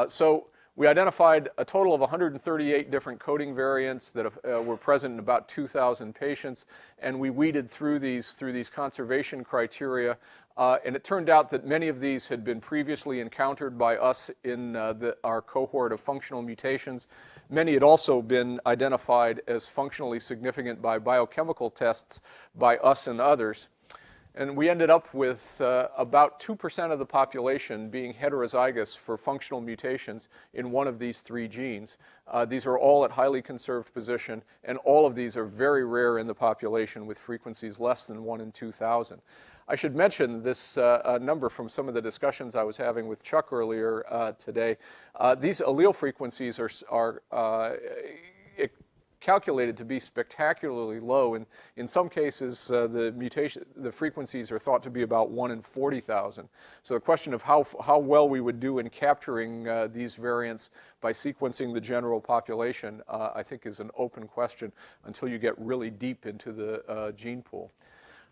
So we identified a total of 138 different coding variants that were present in about 2,000 patients, and we weeded through these conservation criteria. And it turned out that many of these had been previously encountered by us in our cohort of functional mutations. Many had also been identified as functionally significant by biochemical tests by us and others. And we ended up with about 2% of the population being heterozygous for functional mutations in one of these three genes. These are all at highly conserved position, and all of these are very rare in the population with frequencies less than 1 in 2,000. I should mention this number from some of the discussions I was having with Chuck earlier today. These allele frequencies are calculated to be spectacularly low, and in some cases the frequencies are thought to be about 1 in 40,000. So the question of how well we would do in capturing these variants by sequencing the general population I think is an open question until you get really deep into the gene pool.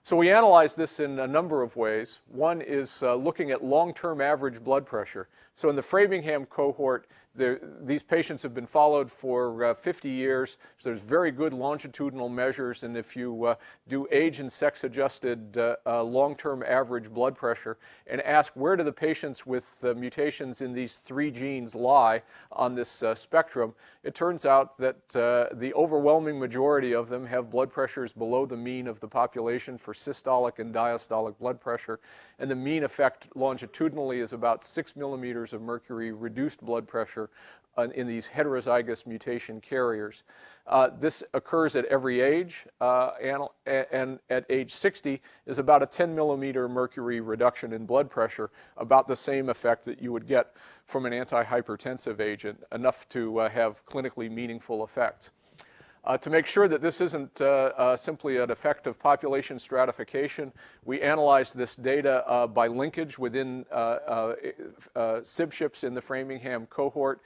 So we analyze this in a number of ways. One is looking at long-term average blood pressure. So in the Framingham cohort, these patients have been followed for 50 years, so there's very good longitudinal measures, and if you do age and sex-adjusted long-term average blood pressure and ask where do the patients with mutations in these three genes lie on this spectrum, it turns out that the overwhelming majority of them have blood pressures below the mean of the population for systolic and diastolic blood pressure, and the mean effect longitudinally is about 6 millimeters of mercury reduced blood pressure in these heterozygous mutation carriers. This occurs at every age, and at age 60 is about a 10 millimeter mercury reduction in blood pressure, about the same effect that you would get from an antihypertensive agent, enough to have clinically meaningful effects. To make sure that this isn't simply an effect of population stratification, we analyzed this data by linkage within SIB-ships in the Framingham cohort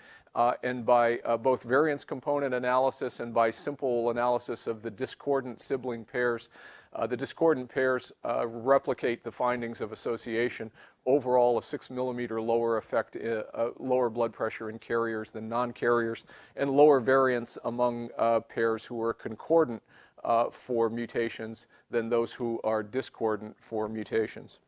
and by both variance component analysis and by simple analysis of the discordant sibling pairs. The discordant pairs replicate the findings of association. Overall, a 6 millimeter lower effect, lower blood pressure in carriers than non-carriers, and lower variance among pairs who are concordant for mutations than those who are discordant for mutations.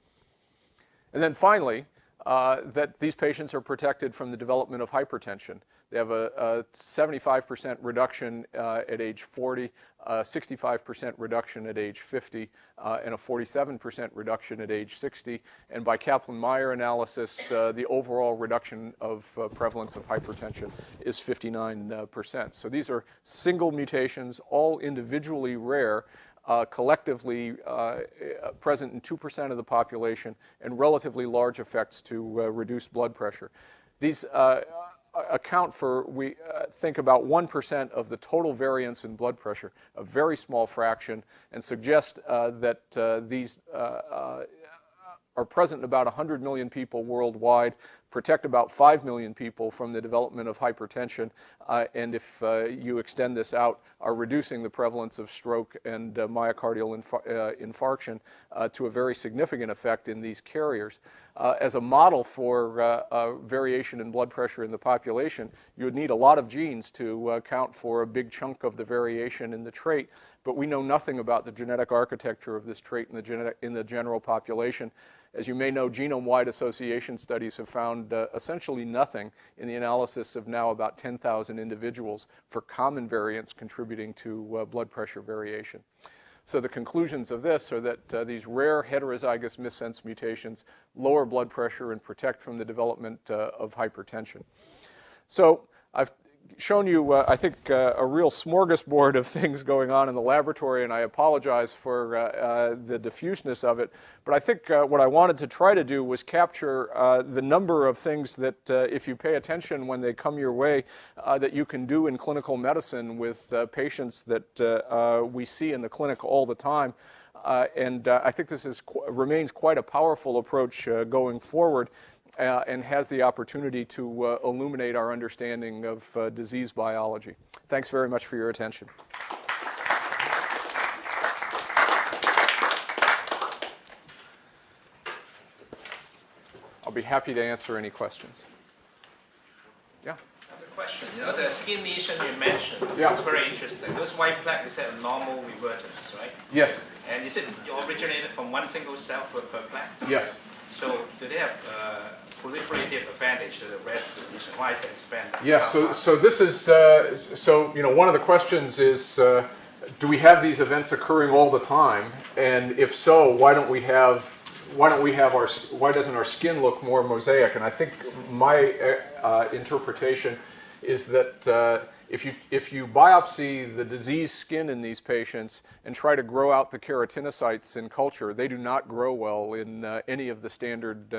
And then finally, that these patients are protected from the development of hypertension. They have a 75% reduction at age 40, a 65% reduction at age 50, and a 47% reduction at age 60. And by Kaplan-Meier analysis, the overall reduction of prevalence of hypertension is 59%. So these are single mutations, all individually rare, collectively present in 2% of the population, and relatively large effects to reduce blood pressure. These account for, we think, about 1% of the total variance in blood pressure, a very small fraction, and suggest that these are present in about 100 million people worldwide, protect about 5 million people from the development of hypertension, and if you extend this out, are reducing the prevalence of stroke and myocardial infarction to a very significant effect in these carriers. As a model for variation in blood pressure in the population, you would need a lot of genes to account for a big chunk of the variation in the trait, but we know nothing about the genetic architecture of this trait in the general population. As you may know, genome-wide association studies have found essentially nothing in the analysis of now about 10,000 individuals for common variants contributing to blood pressure variation. So the conclusions of this are that these rare heterozygous missense mutations lower blood pressure and protect from the development of hypertension. So I've shown you, I think, a real smorgasbord of things going on in the laboratory, and I apologize for the diffuseness of it. But I think what I wanted to try to do was capture the number of things that, if you pay attention when they come your way, that you can do in clinical medicine with patients that we see in the clinic all the time. And I think this remains quite a powerful approach going forward. And has the opportunity to illuminate our understanding of disease biology. Thanks very much for your attention. I'll be happy to answer any questions. Yeah? I have a question. You know, the skin lesion you mentioned, Yeah. it's very interesting. Those white plaque, is that a normal revertence, right? Yes. And is it originated from one single cell per plaque? Yes. So do they have proliferative advantage to the rest of the lesion? Why is that expanded? Yeah, so this is, one of the questions is, do we have these events occurring all the time? And if so, why doesn't our skin look more mosaic? And I think my interpretation is that if you biopsy the diseased skin in these patients and try to grow out the keratinocytes in culture, they do not grow well in any of the standard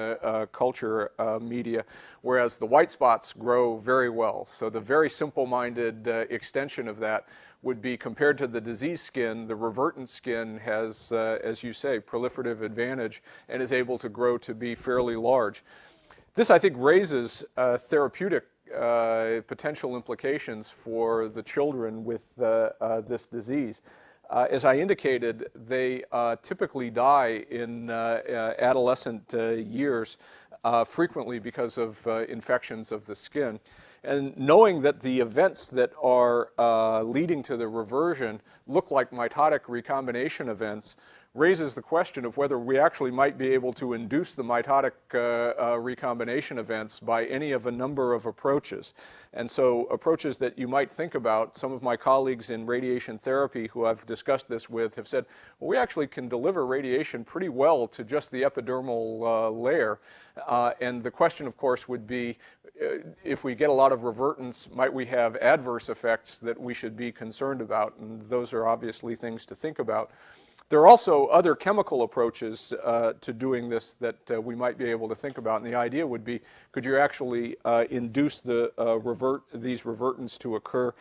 culture media, whereas the white spots grow very well. So the very simple-minded extension of that would be, compared to the diseased skin, the revertant skin has, as you say, proliferative advantage and is able to grow to be fairly large. This, I think, raises therapeutic potential implications for the children with this disease. As I indicated, they typically die in adolescent years, frequently because of infections of the skin. And knowing that the events that are leading to the reversion look like mitotic recombination events raises the question of whether we actually might be able to induce the mitotic recombination events by any of a number of approaches. And so approaches that you might think about, some of my colleagues in radiation therapy who I've discussed this with have said, well, we actually can deliver radiation pretty well to just the epidermal layer. And the question, of course, would be, if we get a lot of revertance, might we have adverse effects that we should be concerned about? And those are obviously things to think about. There are also other chemical approaches to doing this that we might be able to think about, and the idea would be, could you actually induce these revertants to occur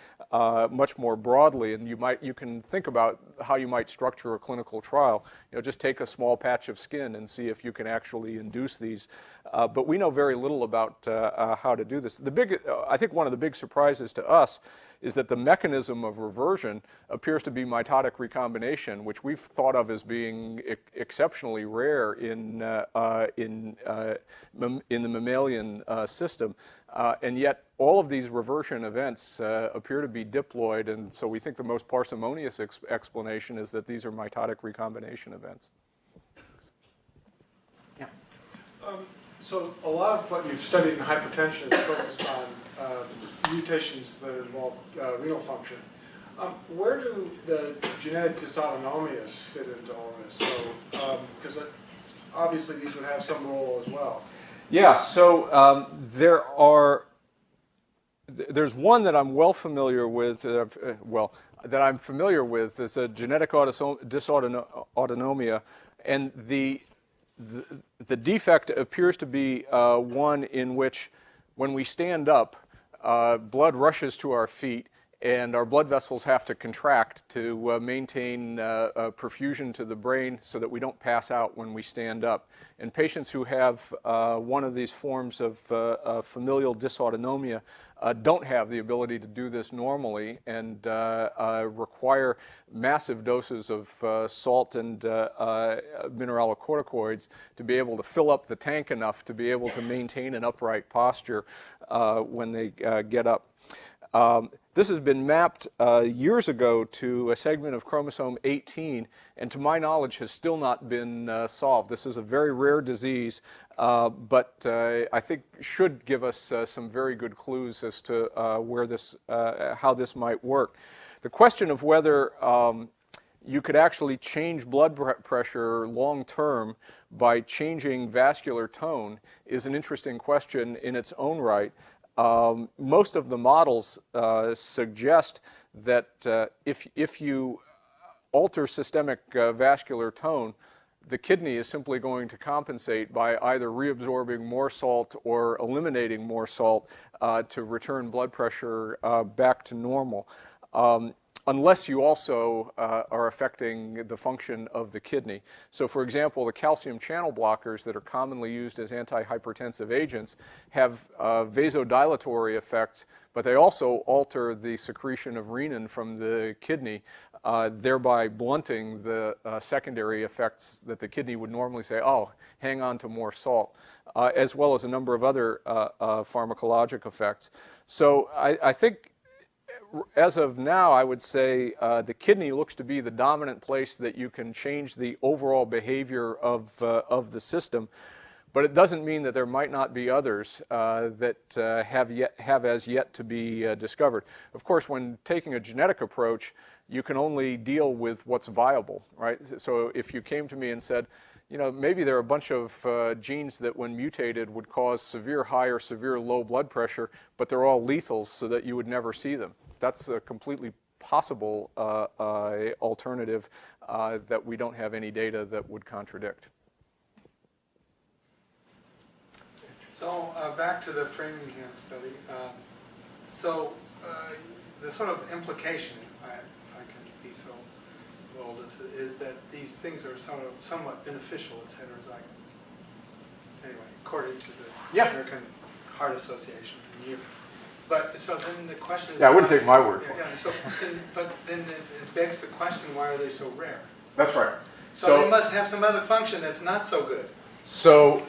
much more broadly? And you can think about how you might structure a clinical trial. Just take a small patch of skin and see if you can actually induce these. But we know very little about how to do this. I think one of the big surprises to us is that the mechanism of reversion appears to be mitotic recombination, which we've thought of as being exceptionally rare in the mammalian system. And yet all of these reversion events appear to be diploid, and so we think the most parsimonious explanation is that these are mitotic recombination events. Yeah. So a lot of what you've studied in hypertension is focused on mutations that involve renal function. Where do the genetic dysautonomias fit into all this? So, because obviously these would have some role as well. Yeah, so there's one that I'm well familiar with, that I'm familiar with. There's a genetic dysautonomia, and the defect appears to be one in which when we stand up, blood rushes to our feet, and our blood vessels have to contract to maintain perfusion to the brain so that we don't pass out when we stand up. And patients who have one of these forms of familial dysautonomia don't have the ability to do this normally and require massive doses of salt and mineralocorticoids to be able to fill up the tank enough to be able to maintain an upright posture when they get up. This has been mapped years ago to a segment of chromosome 18, and to my knowledge has still not been solved. This is a very rare disease, but I think should give us some very good clues as to how this might work. The question of whether you could actually change blood pressure long term by changing vascular tone is an interesting question in its own right. Most of the models suggest that if you alter systemic vascular tone, the kidney is simply going to compensate by either reabsorbing more salt or eliminating more salt to return blood pressure back to normal. Unless you also are affecting the function of the kidney. So for example, the calcium channel blockers that are commonly used as antihypertensive agents have vasodilatory effects, but they also alter the secretion of renin from the kidney, thereby blunting the secondary effects that the kidney would normally say, oh, hang on to more salt, as well as a number of other pharmacologic effects. So I think as of now, I would say the kidney looks to be the dominant place that you can change the overall behavior of the system, but it doesn't mean that there might not be others that have as yet to be discovered. Of course, when taking a genetic approach, you can only deal with what's viable, right? So if you came to me and said, you know, maybe there are a bunch of genes that when mutated would cause severe high or severe low blood pressure, but they're all lethal so that you would never see them. That's a completely possible alternative that we don't have any data that would contradict. So back to the Framingham study. The sort of implication, if I can be so bold, is that these things are somewhat beneficial as heterozygotes. Anyway, according to the American Heart Association and you. But so then the question is. Yeah, I wouldn't take my word for it. Yeah, but then it begs the question: why are they so rare? That's right. So they must have some other function that's not so good. So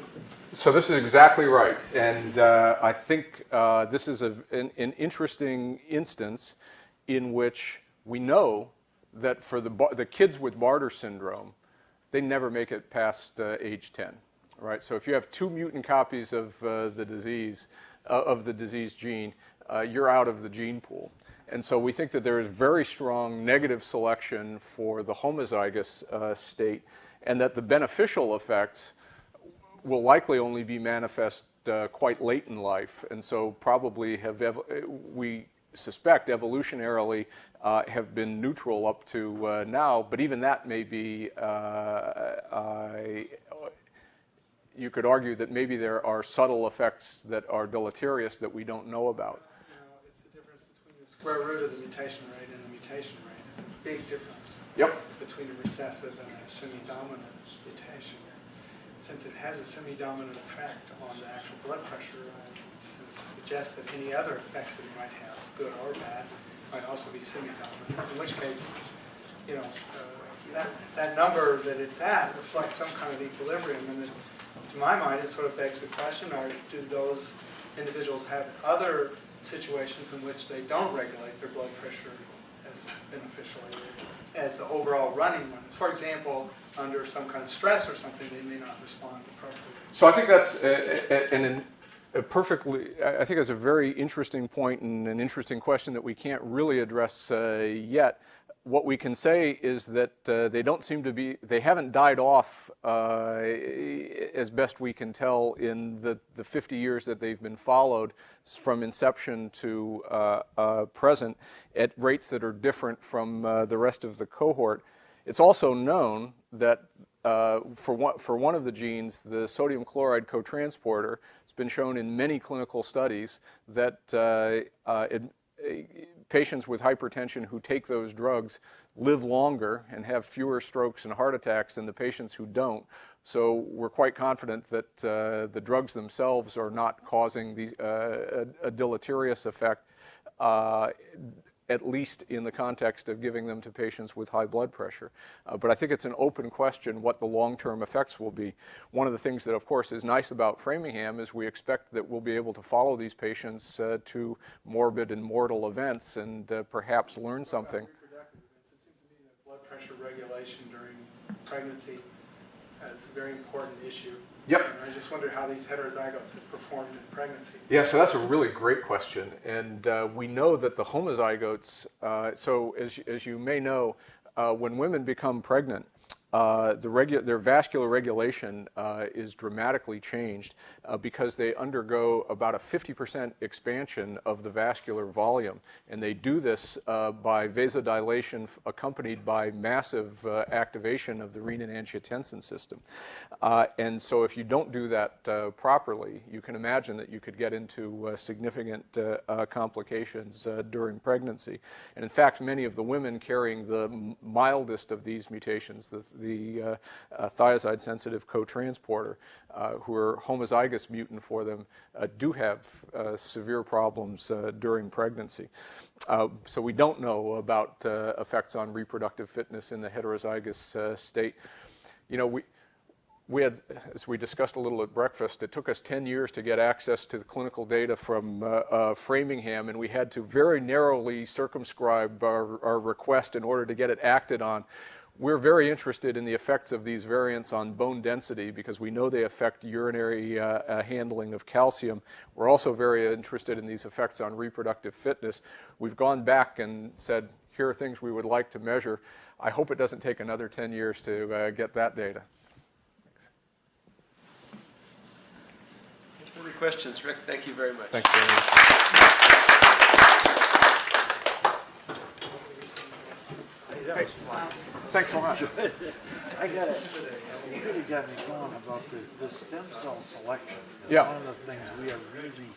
this is exactly right, and I think this is an interesting instance in which we know that for the kids with Bartter syndrome, they never make it past age 10, right? So if you have 2 mutant copies of the disease gene, you're out of the gene pool. And so we think that there is very strong negative selection for the homozygous state, and that the beneficial effects will likely only be manifest quite late in life, and so probably we suspect evolutionarily have been neutral up to now, but even that may be, you could argue that maybe there are subtle effects that are deleterious that we don't know about. It's the difference between the square root of the mutation rate and the mutation rate. It's a big difference between a recessive and a semi-dominant mutation. Since it has a semi-dominant effect on the actual blood pressure, it suggests that any other effects that it might have, good or bad, might also be singing element, in which case, that number that it's at reflects some kind of equilibrium. And it, to my mind, it sort of begs the question, do those individuals have other situations in which they don't regulate their blood pressure as beneficially as the overall running one? For example, under some kind of stress or something, they may not respond appropriately. So I think that's I think that's a very interesting point and an interesting question that we can't really address yet. What we can say is that they haven't died off as best we can tell in the 50 years that they've been followed from inception to present at rates that are different from the rest of the cohort. It's also known that for one of the genes, the sodium chloride cotransporter, it's been shown in many clinical studies that patients with hypertension who take those drugs live longer and have fewer strokes and heart attacks than the patients who don't. So we're quite confident that the drugs themselves are not causing a deleterious effect, at least in the context of giving them to patients with high blood pressure. But I think it's an open question what the long-term effects will be. One of the things that, of course, is nice about Framingham is we expect that we'll be able to follow these patients to morbid and mortal events and perhaps learn something. Reproductive events. It seems to me that blood pressure regulation during pregnancy is a very important issue. Yep. And I just wonder how these heterozygotes have performed in pregnancy. Yeah, so that's a really great question. And we know that the homozygotes, so as you may know, when women become pregnant, their vascular regulation is dramatically changed because they undergo about a 50% expansion of the vascular volume. And they do this by vasodilation accompanied by massive activation of the renin-angiotensin system. And so if you don't do that properly, you can imagine that you could get into significant complications during pregnancy. And in fact, many of the women carrying the mildest of these mutations, the thiazide-sensitive cotransporter, who are homozygous mutant for them, do have severe problems during pregnancy. So we don't know about effects on reproductive fitness in the heterozygous state. We had, as we discussed a little at breakfast, it took us 10 years to get access to the clinical data from Framingham, and we had to very narrowly circumscribe our request in order to get it acted on. We're very interested in the effects of these variants on bone density because we know they affect urinary handling of calcium. We're also very interested in these effects on reproductive fitness. We've gone back and said, here are things we would like to measure. I hope it doesn't take another 10 years to get that data. Any questions? Rick, thank you very much. Thanks very much. Hey, thanks so much. I got it. You really got me going about the stem cell selection. Yeah. One of the things we are really